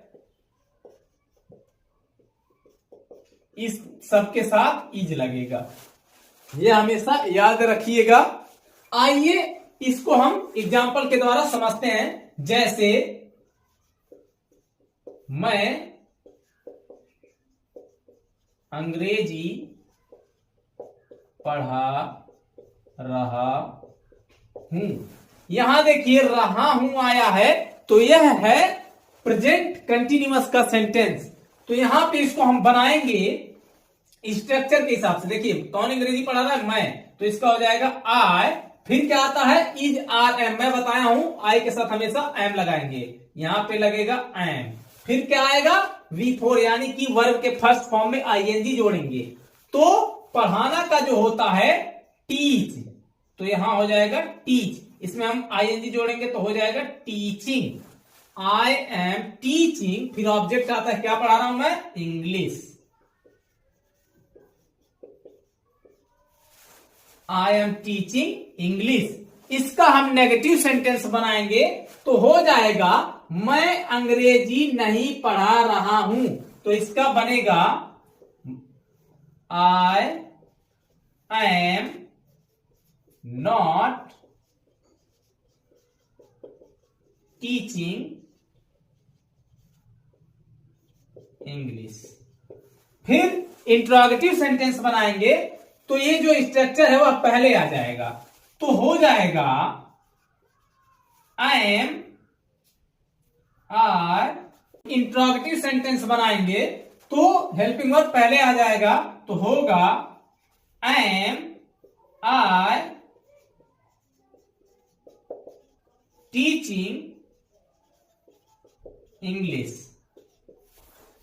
इस सबके साथ इज लगेगा। ये हमेशा याद रखिएगा। आइए इसको हम एग्जाम्पल के द्वारा समझते हैं। जैसे मैं अंग्रेजी पढ़ा रहा हूं। यहां देखिए रहा हूं आया है, तो यह है प्रेजेंट कंटिन्यूअस का सेंटेंस। तो यहां पे इसको हम बनाएंगे स्ट्रक्चर के हिसाब से। देखिए कौन अंग्रेजी पढ़ा रहा है, मैं, तो इसका हो जाएगा आई, फिर क्या आता है इज, आर, एम। मैं बताया हूं आई के साथ हमेशा एम लगाएंगे, यहां पे लगेगा एम। फिर क्या आएगा V4 यानी कि वर्ब के फर्स्ट फॉर्म में आईएनजी जोड़ेंगे। तो पढ़ाना का जो होता है टीच, तो यहां हो जाएगा टीच, इसमें हम आईएनजी जोड़ेंगे तो हो जाएगा टीचिंग। आई एम टीचिंग, फिर ऑब्जेक्ट आता है, क्या पढ़ा रहा हूं मैं? English. I am teaching English. इसका हम नेगेटिव सेंटेंस बनाएंगे तो हो जाएगा मैं अंग्रेजी नहीं पढ़ा रहा हूं। तो इसका बनेगा I am not teaching English. फिर इंट्रोगेटिव सेंटेंस बनाएंगे तो ये जो स्ट्रक्चर है वह पहले आ जाएगा, तो हो जाएगा आई एम। और इंट्रोगेटिव सेंटेंस बनाएंगे तो हेल्पिंग वर्ब पहले आ जाएगा, तो होगा आई टीचिंग इंग्लिश।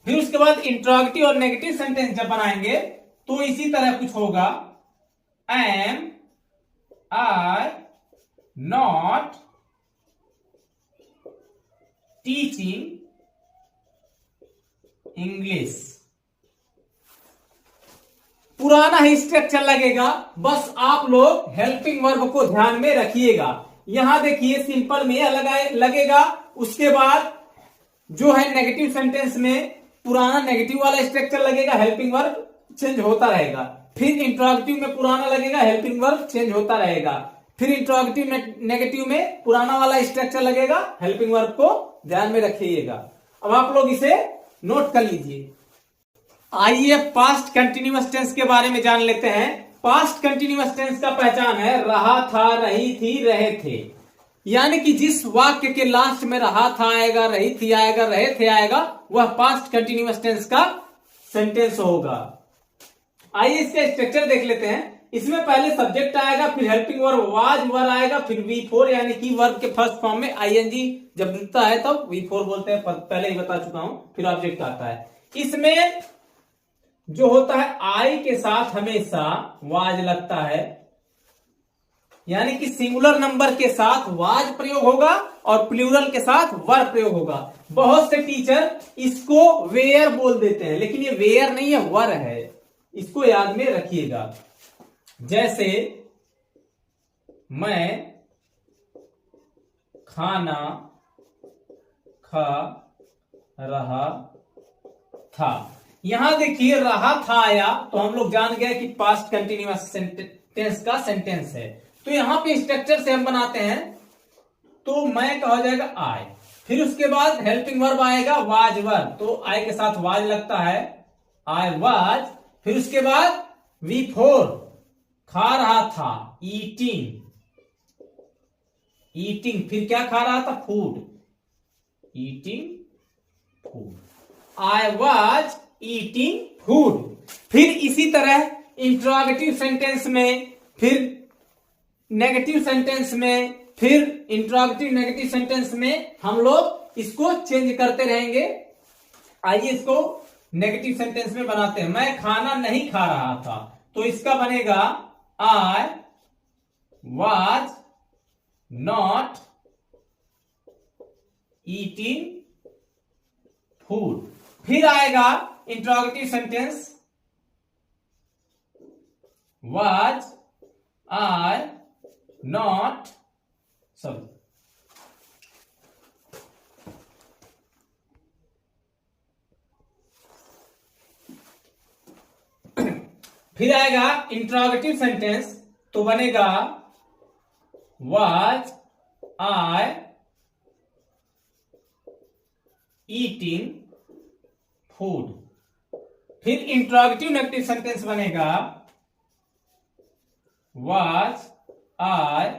फिर उसके बाद इंट्रोगेटिव और नेगेटिव सेंटेंस जब बनाएंगे तो इसी तरह कुछ होगा am I not teaching English. पुराना ही स्ट्रक्चर लगेगा, बस आप लोग हेल्पिंग वर्ब को ध्यान में रखिएगा। यहां देखिए सिंपल में यह लगेगा, उसके बाद जो है नेगेटिव सेंटेंस में पुराना नेगेटिव वाला स्ट्रक्चर लगेगा, हेल्पिंग वर्ब चेंज होता रहेगा। फिर इंट्रोगेटिव में पुराना लगेगा, हेल्पिंग वर्ब चेंज होता रहेगा। फिर इंट्रोगेटिव नेगेटिव में पुराना वाला स्ट्रक्चर लगेगा, हेल्पिंग वर्ब को ध्यान में रखिएगा। अब आप लोग इसे नोट कर लीजिए। आइए पास्ट कंटिन्यूअस टेंस के बारे में जान लेते हैं। पास्ट कंटिन्यूअस टेंस का पहचान है रहा था, रही थी, रहे थे। यानी कि जिस वाक्य के लास्ट में रहा था आएगा, रही थी आएगा, रहे थे आएगा, वह पास्ट कंटिन्यूअस टेंस का सेंटेंस होगा। आइए इसका स्ट्रक्चर देख लेते हैं। इसमें पहले सब्जेक्ट आएगा, फिर हेल्पिंग वर्ब वाज वर आएगा, फिर V4 यानी कि वर्ब के फर्स्ट फॉर्म में आईएनजी जब जुड़ता है तब V4 बोलते हैं, पहले ही बता चुका हूं। फिर ऑब्जेक्ट आता है। इसमें जो होता है आई के साथ हमेशा वाज लगता है, यानी कि सिंगुलर नंबर के साथ वाज प्रयोग होगा और प्लूरल के साथ वर प्रयोग होगा। बहुत से टीचर इसको वेयर बोल देते हैं, लेकिन ये वेयर नहीं है, वर है। इसको याद में रखिएगा। जैसे मैं खाना खा रहा था। यहां देखिए रहा था आया तो हम लोग जान गए कि पास्ट कंटिन्यूअस टेंस का सेंटेंस है। तो यहां पे स्ट्रक्चर से हम बनाते हैं, तो मैं का हो जाएगा आई, फिर उसके बाद हेल्पिंग वर्ब आएगा वाज वर, तो आई के साथ वाज लगता है, आई वाज। फिर उसके बाद V4 खा रहा था, ईटिंग, ईटिंग। फिर क्या खा रहा था? Food, eating food. I was eating food. फिर इसी तरह इंट्रोगेटिव सेंटेंस में, फिर नेगेटिव सेंटेंस में, फिर इंट्रोगेटिव नेगेटिव सेंटेंस में हम लोग इसको चेंज करते रहेंगे। आइए इसको नेगेटिव सेंटेंस में बनाते हैं। मैं खाना नहीं खा रहा था, तो इसका बनेगा I was not eating food. फिर आएगा interrogative sentence was I not, sorry, फिर आएगा इंट्रोगेटिव सेंटेंस, तो बनेगा वाज आई ईटिंग फूड। फिर इंट्रोगेटिव नेगेटिव सेंटेंस बनेगा was I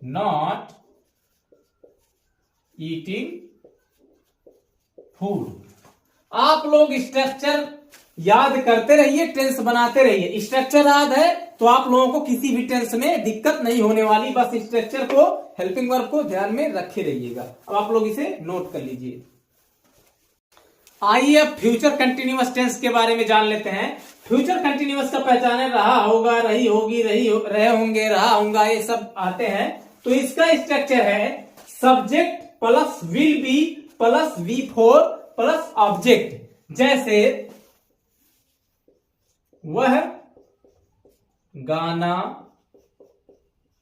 not eating food. आप लोग स्ट्रक्चर याद करते रहिए, टेंस बनाते रहिए। स्ट्रक्चर याद है तो आप लोगों को किसी भी टेंस में दिक्कत नहीं होने वाली। बस स्ट्रक्चर को, हेल्पिंग वर्ब को ध्यान में रखे रहिएगा। अब आप लोग इसे नोट कर लीजिए। आइए अब फ्यूचर कंटिन्यूअस टेंस के बारे में जान लेते हैं। फ्यूचर कंटिन्यूअस का पहचान है रहा होगा, रही होगी, रहे होंगे, रहा होगा, ये सब आते हैं। तो इसका स्ट्रक्चर है subject plus will be plus V4 plus object. जैसे वह गाना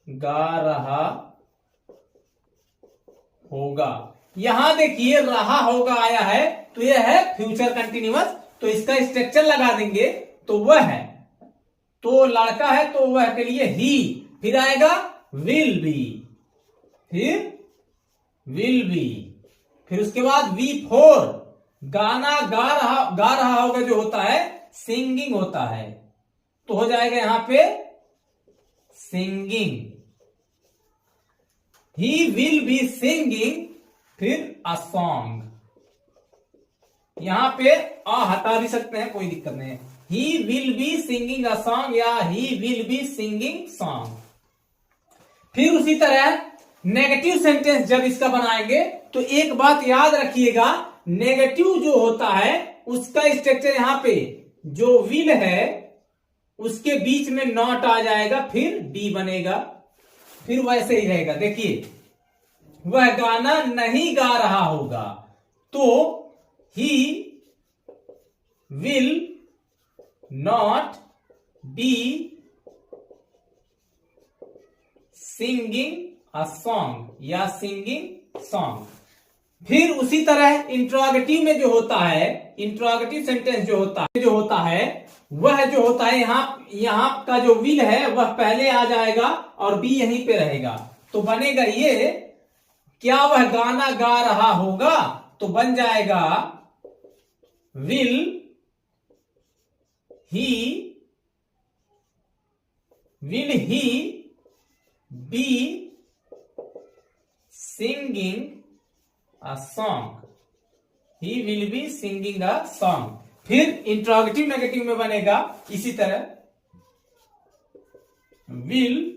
गा रहा होगा। यहां देखिए रहा होगा आया है, तो यह है फ्यूचर कंटिन्यूअस। तो इसका स्ट्रक्चर लगा देंगे तो वह है, तो लड़का है तो वह के लिए ही, फिर आएगा विल बी, फिर विल बी, फिर उसके बाद V4 गाना गा रहा होगा जो होता है सिंगिंग होता है, तो हो जाएगा यहां पे singing. He will be singing, फिर अ सॉन्ग। यहां पे आ हटा भी सकते हैं, कोई दिक्कत नहीं है। He will be singing a song या he will be singing song. फिर उसी तरह नेगेटिव सेंटेंस जब इसका बनाएंगे तो एक बात याद रखिएगा, नेगेटिव जो होता है उसका स्ट्रक्चर यहां पे जो विल है उसके बीच में नॉट आ जाएगा, फिर डी बनेगा, फिर वैसे ही रहेगा। देखिए वह गाना नहीं गा रहा होगा, तो ही will not be singing a song या सिंगिंग सॉन्ग। फिर उसी तरह इंट्रोगेटिव में जो होता है, इंट्रोगेटिव सेंटेंस जो होता है वह जो होता है यहां का जो विल है वह पहले आ जाएगा और बी यहीं पे रहेगा, तो बनेगा ये क्या वह गाना गा रहा होगा, तो बन जाएगा will he B singing a song, he will be singing a song. फिर इंट्रोगेटिव नेगेटिव में बनेगा इसी तरह will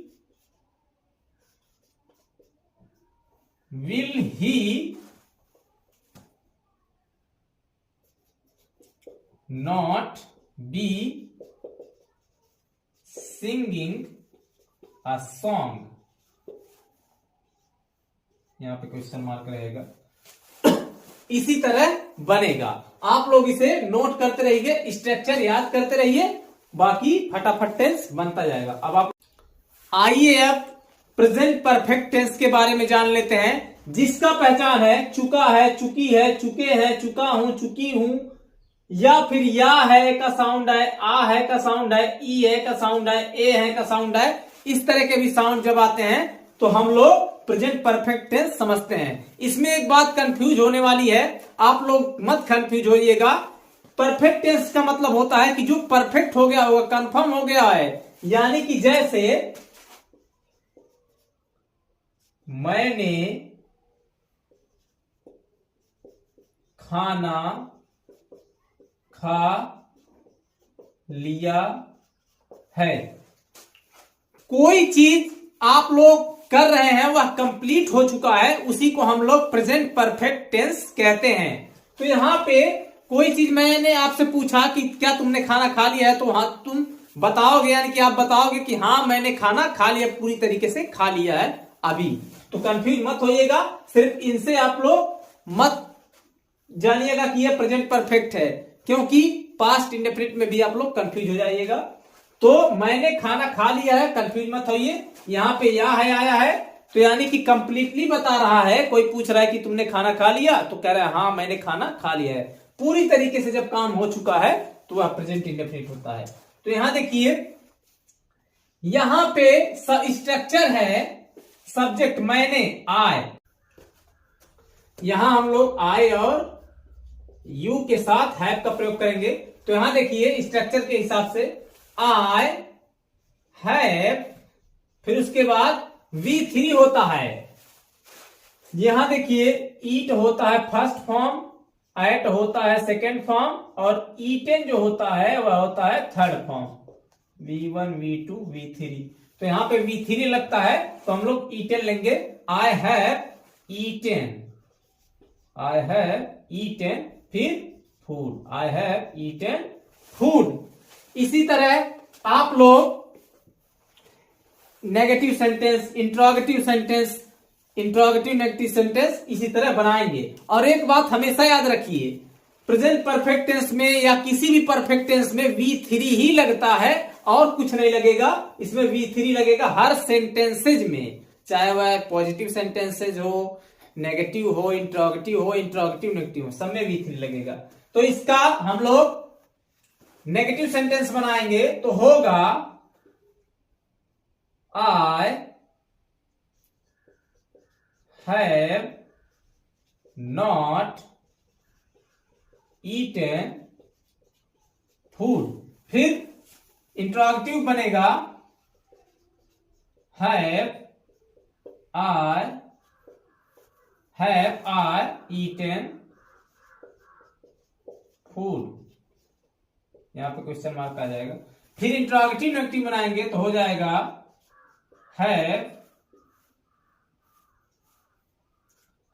he not be singing a song. यहां पे क्वेश्चन मार्क रहेगा। इसी तरह बनेगा। आप लोग इसे नोट करते रहिए, स्ट्रक्चर याद करते रहिए, बाकी फटाफट टेंस बनता जाएगा। अब आप आइए अब प्रेजेंट परफेक्ट टेंस के बारे में जान लेते हैं, जिसका पहचान है चुका है, चुकी है, चुके हैं, चुका हूं, चुकी हूं, या फिर या है का साउंड है, आ है का साउंड है, ई है का साउंड है, ए है का साउंड है। इस तरह के भी साउंड जब आते हैं तो हम लोग प्रेजेंट परफेक्ट टेंस समझते हैं। इसमें एक बात कंफ्यूज होने वाली है, आप लोग मत कंफ्यूज होइएगा। परफेक्ट टेंस का मतलब होता है कि जो परफेक्ट हो गया होगा, कंफर्म हो गया है, यानी कि जैसे मैंने खाना खा लिया है। कोई चीज आप लोग कर रहे हैं वह कंप्लीट हो चुका है, उसी को हम लोग प्रेजेंट परफेक्ट टेंस कहते हैं। तो यहां पे कोई चीज मैंने आपसे पूछा कि क्या तुमने खाना खा लिया है, तो हाँ तुम बताओगे, यानी कि आप बताओगे कि हाँ मैंने खाना खा लिया, पूरी तरीके से खा लिया है अभी। तो कंफ्यूज मत होइएगा, सिर्फ इनसे आप लोग मत जानिएगा कि यह प्रेजेंट परफेक्ट है, क्योंकि पास्ट इंडेफिनिट में भी आप लोग कंफ्यूज हो जाइएगा। तो मैंने खाना खा लिया है, कंफ्यूज मत होइए। यहां पे या है आया है, तो यानी कि कंप्लीटली बता रहा है। कोई पूछ रहा है कि तुमने खाना खा लिया, तो कह रहा है हाँ मैंने खाना खा लिया है। पूरी तरीके से जब काम हो चुका है तो वह प्रेजेंट इंडेफिनिट होता है। तो यहां देखिए, यहां पे स्ट्रक्चर है सब्जेक्ट मैंने, आए, यहां हम लोग आई और यू के साथ हैव का प्रयोग करेंगे। तो यहां देखिए स्ट्रक्चर के हिसाब से आई हैव, फिर उसके बाद V3 होता है। यहां देखिए ईट होता है फर्स्ट फॉर्म, एट होता है सेकेंड फॉर्म, और ईटेन जो होता है वह होता है third form, V1 V2 V3। तो यहां पे V3 लगता है, तो हम लोग ईटेन लेंगे। I have eaten, I have eaten, फिर food, I have eaten food. इसी तरह आप लोग negative sentence, interrogative sentence, interrogative negative sentence इसी तरह बनाएंगे। और एक बात हमेशा याद रखिए, प्रेजेंट परफेक्ट टेंस में या किसी भी परफेक्ट टेंस में V3 ही लगता है और कुछ नहीं लगेगा। इसमें V3 लगेगा हर सेंटेंसेज में, चाहे वह पॉजिटिव सेंटेंसेज हो, नेगेटिव हो, इंट्रोगेटिव नेगेटिव हो, सब में V3 लगेगा। तो इसका हम लोग नेगेटिव सेंटेंस बनाएंगे तो होगा I have not eaten food। फिर इंट्रोगेटिव बनेगा have I eaten food, यहां पे क्वेश्चन मार्क आ जाएगा। फिर इंट्रोगेटिव नेगेटिव बनाएंगे तो हो जाएगा have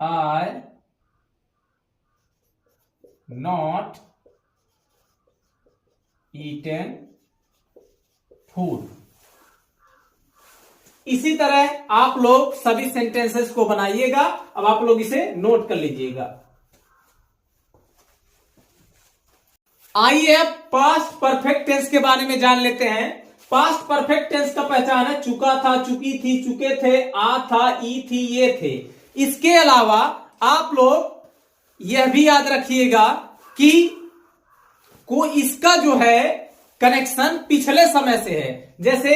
I not eaten food। इसी तरह आप लोग सभी सेंटेंसेस को बनाइएगा। अब आप लोग इसे नोट कर लीजिएगा। आइए अब पास्ट परफेक्ट टेंस के बारे में जान लेते हैं। पास्ट परफेक्ट टेंस का पहचान है चुका था, चुकी थी, चुके थे, आ था, ई थी, ये थे। इसके अलावा आप लोग यह भी याद रखिएगा कि इसका जो है कनेक्शन पिछले समय से है। जैसे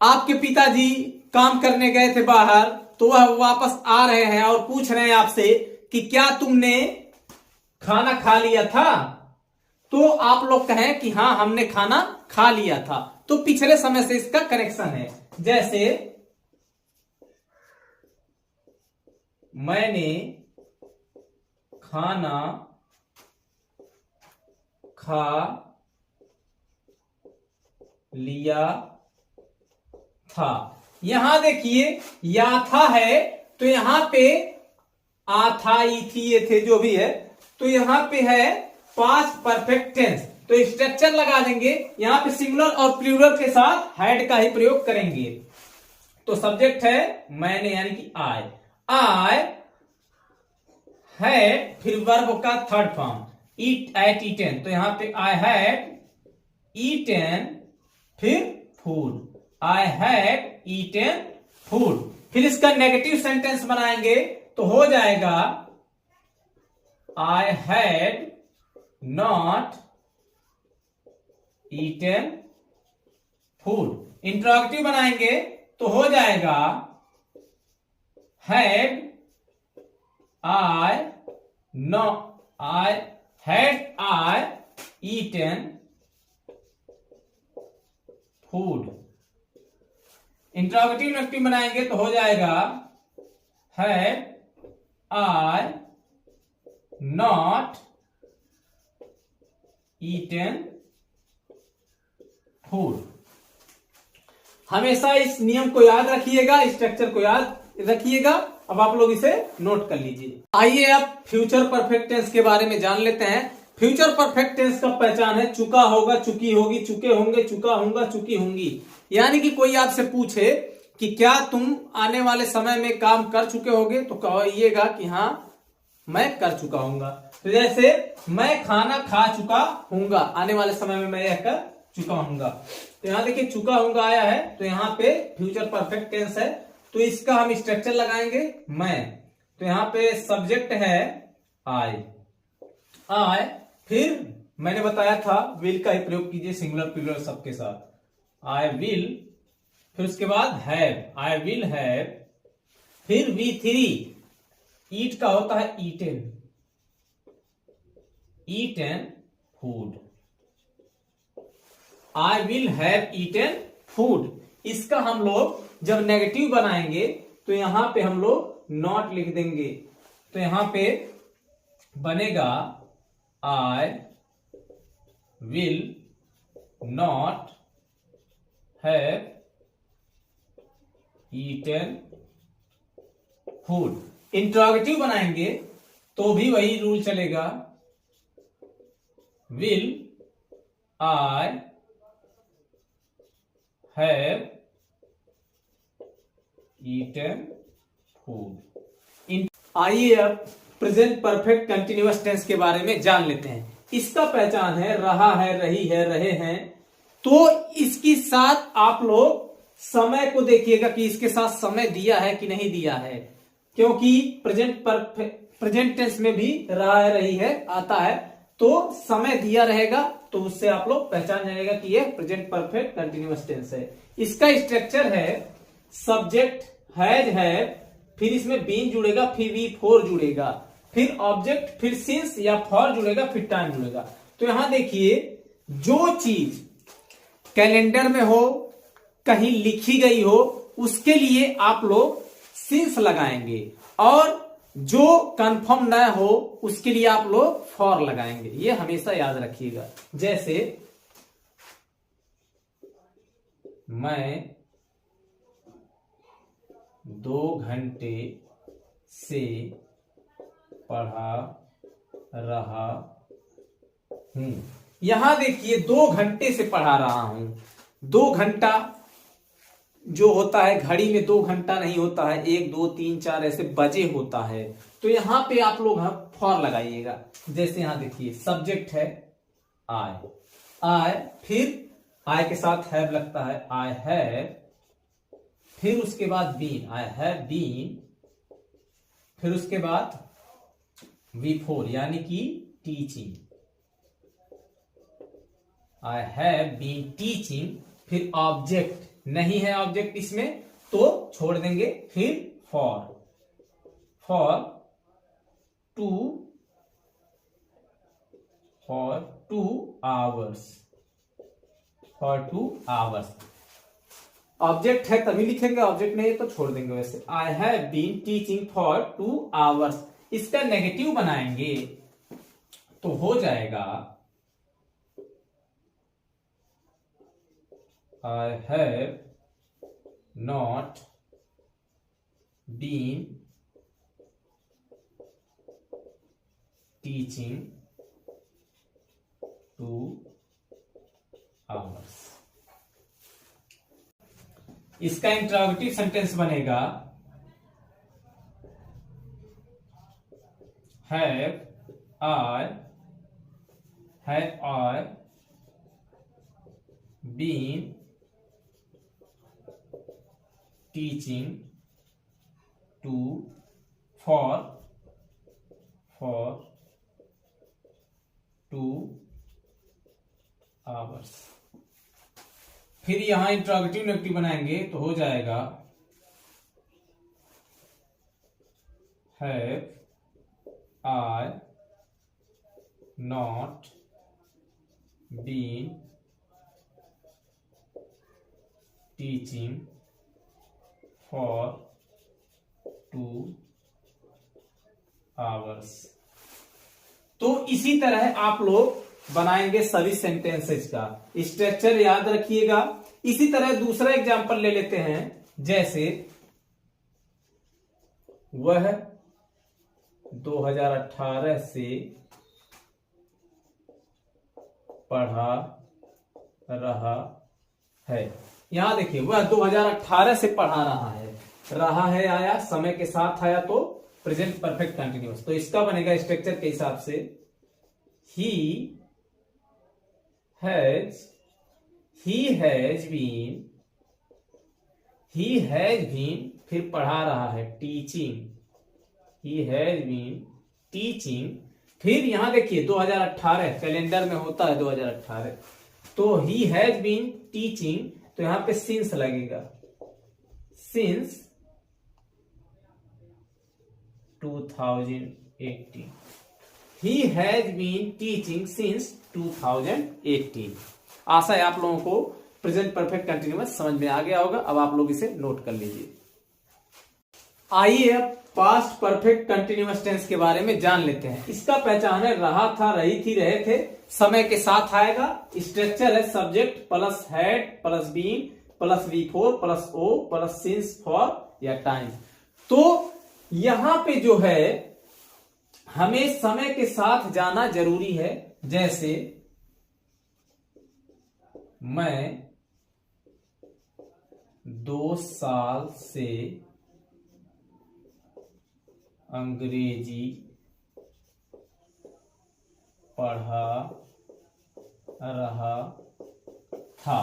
आपके पिताजी काम करने गए थे बाहर, तो वह वापस आ रहे हैं और पूछ रहे हैं आपसे कि क्या तुमने खाना खा लिया था, तो आप लोग कहें कि हाँ हमने खाना खा लिया था, तो पिछले समय से इसका कनेक्शन है। जैसे मैंने खाना खा लिया था। यहां देखिए या था है तो यहां पे आ था, ई थी, ये थे, जो भी है, तो यहां पे है पास्ट परफेक्ट टेंस। तो स्ट्रक्चर लगा देंगे, यहां पे सिंगुलर और प्लूरल के साथ हैड का ही प्रयोग करेंगे। तो सब्जेक्ट है मैंने यानी कि आई हैड, फिर वर्ब का third form eat, ate, eaten, तो यहां पे आई हैड ईटन, फिर food, I had eaten food. फिर इसका नेगेटिव सेंटेंस बनाएंगे तो हो जाएगा I had not eaten food. Interrogative बनाएंगे तो हो जाएगा had I eaten food. Interrogative negative बनाएंगे तो हो जाएगा had I not eaten food. हमेशा इस नियम को याद रखिएगा, स्ट्रक्चर को याद रखिएगा। अब आप लोग इसे नोट कर लीजिए। आइए अब फ्यूचर परफेक्ट टेंस के बारे में जान लेते हैं। फ्यूचर परफेक्ट टेंस का पहचान है चुका होगा, चुकी होगी, चुके होंगे, चुका होगा, चुकी होंगी। यानी कि कोई आपसे पूछे कि क्या तुम आने वाले समय में काम कर चुके होगे, तो कहिएगा कि हाँ मैं कर चुका हूंगा। तो जैसे मैं खाना खा चुका हूंगा, आने वाले समय में मैं यह कर चुका हूंगा। तो यहां देखिए चुका हूंगा आया है, तो यहां पे फ्यूचर परफेक्ट टेंस है, तो इसका हम स्ट्रक्चर लगाएंगे मैं। तो यहां पे सब्जेक्ट है आई, फिर मैंने बताया था विल का ही प्रयोग कीजिए सिंगुलर प्लूरल सबके साथ। आई विल, फिर उसके बाद हैव, आई विल हैव, फिर V3 ईट का होता है eaten, eaten food, I will have eaten food. इसका हम लोग जब नेगेटिव बनाएंगे तो यहां पे हम लोग नॉट लिख देंगे। तो यहां पे बनेगा I will not have eaten food. Interrogative बनाएंगे तो भी वही रूल चलेगा, will I have eaten food. आइए अब प्रेजेंट परफेक्ट कंटिन्यूअस टेंस के बारे में जान लेते हैं। इसका पहचान है रहा है, रही है, रहे हैं। तो इसके साथ आप लोग समय को देखिएगा कि इसके साथ समय दिया है कि नहीं दिया है, क्योंकि प्रेजेंट टेंस में भी रहा है, रही है आता है, तो समय दिया रहेगा, तो उससे आप लोग पहचान जाएगा कि यह प्रेजेंट परफेक्ट कंटिन्यूअस टेंस है। इसका स्ट्रक्चर है सब्जेक्ट हैज है, फिर इसमें बीन जुड़ेगा, फिर वी फोर जुड़ेगा, फिर ऑब्जेक्ट, फिर सिंस या फॉर जुड़ेगा, फिर टाइम जुड़ेगा। तो यहां देखिए, जो चीज कैलेंडर में हो, कहीं लिखी गई हो, उसके लिए आप लोग सिंस लगाएंगे, और जो कंफर्म न हो उसके लिए आप लोग फॉर लगाएंगे। ये हमेशा याद रखिएगा। जैसे मैं 2 घंटे से पढ़ा रहा हूं। यहां देखिए 2 घंटे से पढ़ा रहा हूं। 2 घंटा जो होता है घड़ी में 2 घंटा नहीं होता है, 1 2 3 4 ऐसे बजे होता है। तो यहां पे आप लोग फॉर लगाइएगा। जैसे यहां देखिए सब्जेक्ट है आई, फिर आई के साथ हैव लगता है, आई हैव, फिर उसके बाद बीन, आई हैव बीन, फिर उसके बाद वी फोर यानी कि teaching, I have been teaching, फिर ऑब्जेक्ट नहीं है ऑब्जेक्ट इसमें तो छोड़ देंगे, फिर for 2 hours, for 2 hours. Object है तभी लिखेंगे, ऑब्जेक्ट नहीं है तो छोड़ देंगे। वैसे I have been teaching for 2 hours, इसका नेगेटिव बनाएंगे तो हो जाएगा I have not been teaching 2 hours। इसका इंटरोगेटिव सेंटेंस बनेगा have I been teaching for 2 hours। फिर यहां इंट्रोगेटिव नेगेटिव बनाएंगे तो हो जाएगा have I not been teaching for 2 hours। तो इसी तरह आप लोग बनाएंगे सभी सेंटेंसेस का। स्ट्रक्चर याद रखिएगा। इसी तरह दूसरा एग्जांपल ले लेते हैं। जैसे वह 2018 से पढ़ा रहा है। यहां देखिए वह 2018 से पढ़ा रहा है आया, समय के साथ आया तो प्रेजेंट परफेक्ट कंटिन्यूअस। तो इसका बनेगा स्ट्रक्चर के हिसाब से ही हैज बीन, फिर पढ़ा रहा है teaching, he has been teaching. फिर यहां देखिए 2018 कैलेंडर में होता है 2018, तो ही हैज बीन टीचिंग, तो यहां पे सिंस लगेगा, since 2018। He has been teaching since 2018। आशा है आप लोगों को प्रेजेंट परफेक्ट कंटिन्यूअस समझ में आ गया होगा। अब आप लोग इसे नोट कर लीजिए। आइए अब पास्ट परफेक्ट कंटिन्यूअस टेंस के बारे में जान लेते हैं। इसका पहचान है रहा था, रही थी, रहे थे, समय के साथ आएगा। स्ट्रक्चर है subject plus had plus been plus V4 plus O plus since for या टाइम। तो यहां पे जो है हमें समय के साथ जाना जरूरी है। जैसे मैं 2 साल से अंग्रेजी पढ़ा रहा था।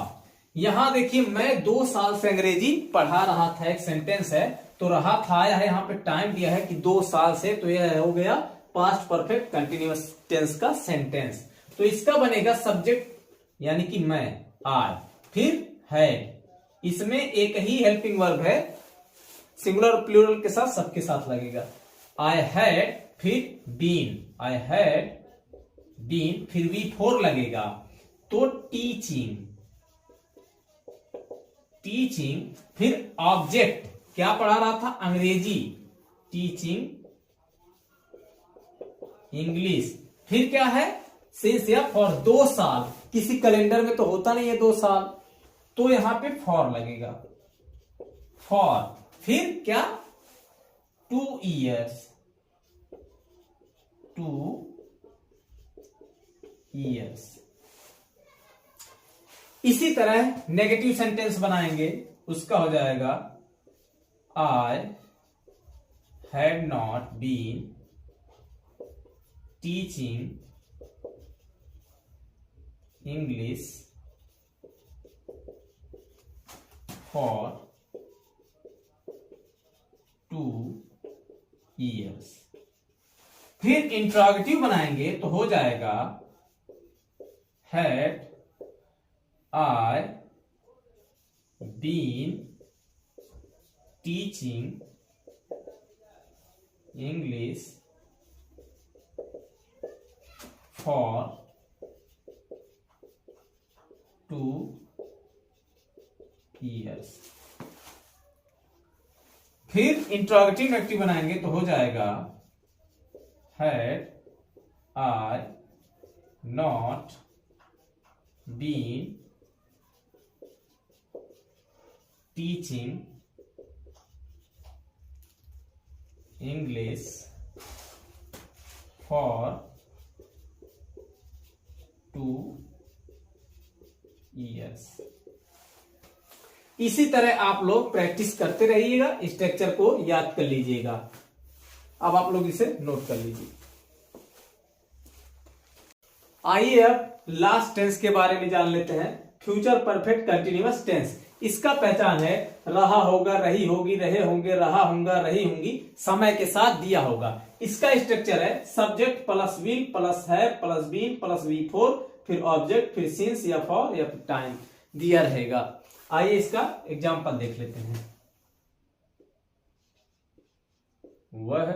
यहां देखिए, मैं 2 साल से अंग्रेजी पढ़ा रहा था, एक सेंटेंस है, तो रहा था आया है, यहां पे टाइम दिया है कि 2 साल से, तो यह हो गया पास्ट परफेक्ट कंटिन्यूअस टेंस का सेंटेंस। तो इसका बनेगा सब्जेक्ट यानी कि मैं, आई, फिर है, इसमें एक ही हेल्पिंग वर्ब है, सिंगुलर और प्लूरल के साथ सबके साथ लगेगा। आई हैड, फिर बीन, आई हैड बीन, फिर V4 लगेगा, तो टीचिंग, टीचिंग, फिर ऑब्जेक्ट, क्या पढ़ा रहा था, अंग्रेजी, टीचिंग इंग्लिश, फिर क्या है, सिंस या फॉर, 2 साल, किसी कैलेंडर में तो होता नहीं है 2 साल, तो यहां पे फॉर लगेगा, फॉर, फिर क्या, 2 years, 2 years। इसी तरह नेगेटिव सेंटेंस बनाएंगे, उसका हो जाएगा I had not been teaching English for 2 years। फिर इंट्रोगेटिव बनाएंगे तो हो जाएगा had I been teaching English for 2 years। फिर इंट्रोगेटिव नेगेटिव बनाएंगे तो हो जाएगा had I not been teaching English for 2 years। इसी तरह आप लोग प्रैक्टिस करते रहिएगा, स्ट्रक्चर को याद कर लीजिएगा। अब आप लोग इसे नोट कर लीजिए। आइए अब लास्ट टेंस के बारे में जान लेते हैं, फ्यूचर परफेक्ट कंटिन्यूअस टेंस। इसका पहचान है रहा होगा, रही होगी, रहे होंगे, रहा होगा, रही होंगी, समय के साथ दिया होगा। इसका स्ट्रक्चर है सब्जेक्ट प्लस विल प्लस है प्लस बीन प्लस V4, फिर ऑब्जेक्ट, फिर सिंस या फॉर या फिर टाइम दिया रहेगा। आइए इसका एग्जांपल देख लेते हैं। वह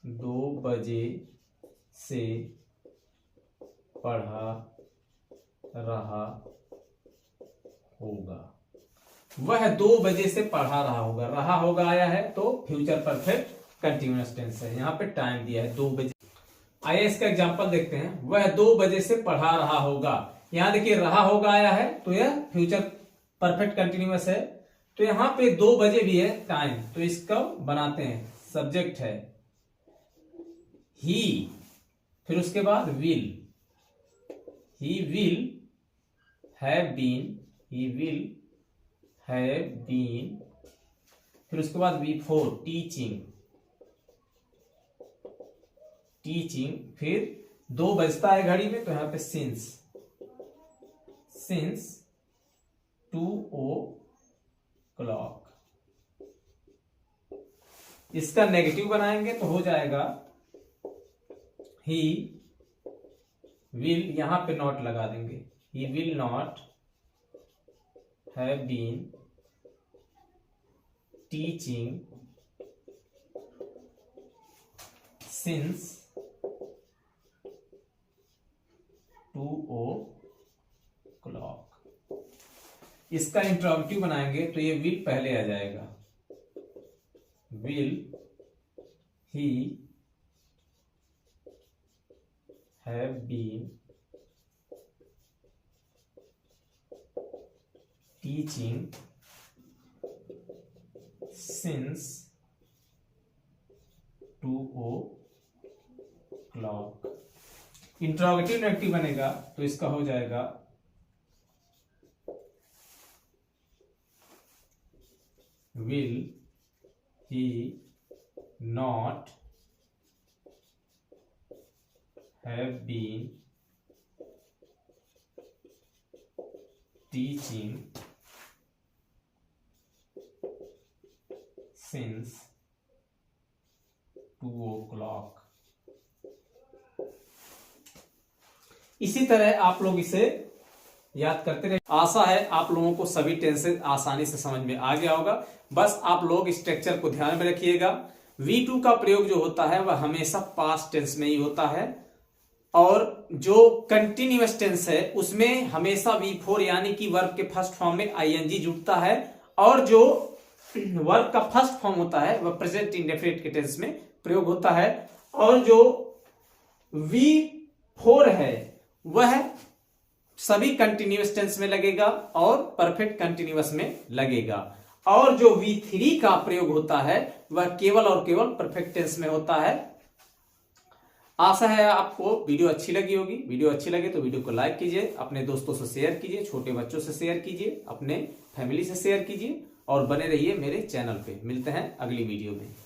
2 बजे से पढ़ा रहा होगा। वह 2 बजे से पढ़ा रहा होगा, रहा होगा आया है तो फ्यूचर परफेक्ट कंटिन्यूअस टेंस है, यहां पे टाइम दिया है 2 बजे। आइए इसका एग्जांपल देखते हैं। वह 2 बजे से पढ़ा रहा होगा, यहां देखिए रहा होगा आया है तो यह फ्यूचर परफेक्ट कंटिन्यूअस है, तो यहां पे 2 बजे भी है टाइम, तो इसका बनाते हैं, सब्जेक्ट है ही, फिर उसके बाद will, he will have been, he will have been, फिर उसके बाद V4 टीचिंग, टीचिंग, फिर 2 बजता है घड़ी में तो यहां पे सिंस, सिंस 2 o'clock। इसका नेगेटिव बनाएंगे तो हो जाएगा ही विल, यहां पे नॉट लगा देंगे, he will not have been teaching since 2 o'clock। इसका इंट्रोगेटिव बनाएंगे तो ये विल पहले आ जाएगा, will he have been teaching since 2 o'clock। Interrogative negative बनेगा तो इसका हो जाएगा will he not have been teaching since 2 o'clock। इसी तरह आप लोग इसे याद करते रहे। आशा है आप लोगों को सभी टेंसेस आसानी से समझ में आ गया होगा। बस आप लोग स्ट्रक्चर को ध्यान में रखिएगा। V2 का प्रयोग जो होता है वह हमेशा पास्ट टेंस में ही होता है, और जो कंटिन्यूअस टेंस है उसमें हमेशा V4 यानी कि वर्ब के फर्स्ट फॉर्म में ing जुड़ता है, और जो वर्ब का फर्स्ट फॉर्म होता है वह प्रेजेंट इंडेफिनिट के टेंस में प्रयोग होता है, और जो V4 है वह सभी कंटिन्यूअस टेंस में लगेगा और परफेक्ट कंटिन्यूअस में लगेगा, और जो V3 का प्रयोग होता है वह केवल और केवल परफेक्ट टेंस में होता है। आशा है आपको वीडियो अच्छी लगी होगी। वीडियो अच्छी लगे तो वीडियो को लाइक कीजिए, अपने दोस्तों से शेयर कीजिए, छोटे बच्चों से शेयर कीजिए, अपने फैमिली से शेयर कीजिए, और बने रहिए मेरे चैनल पे। मिलते हैं अगली वीडियो में।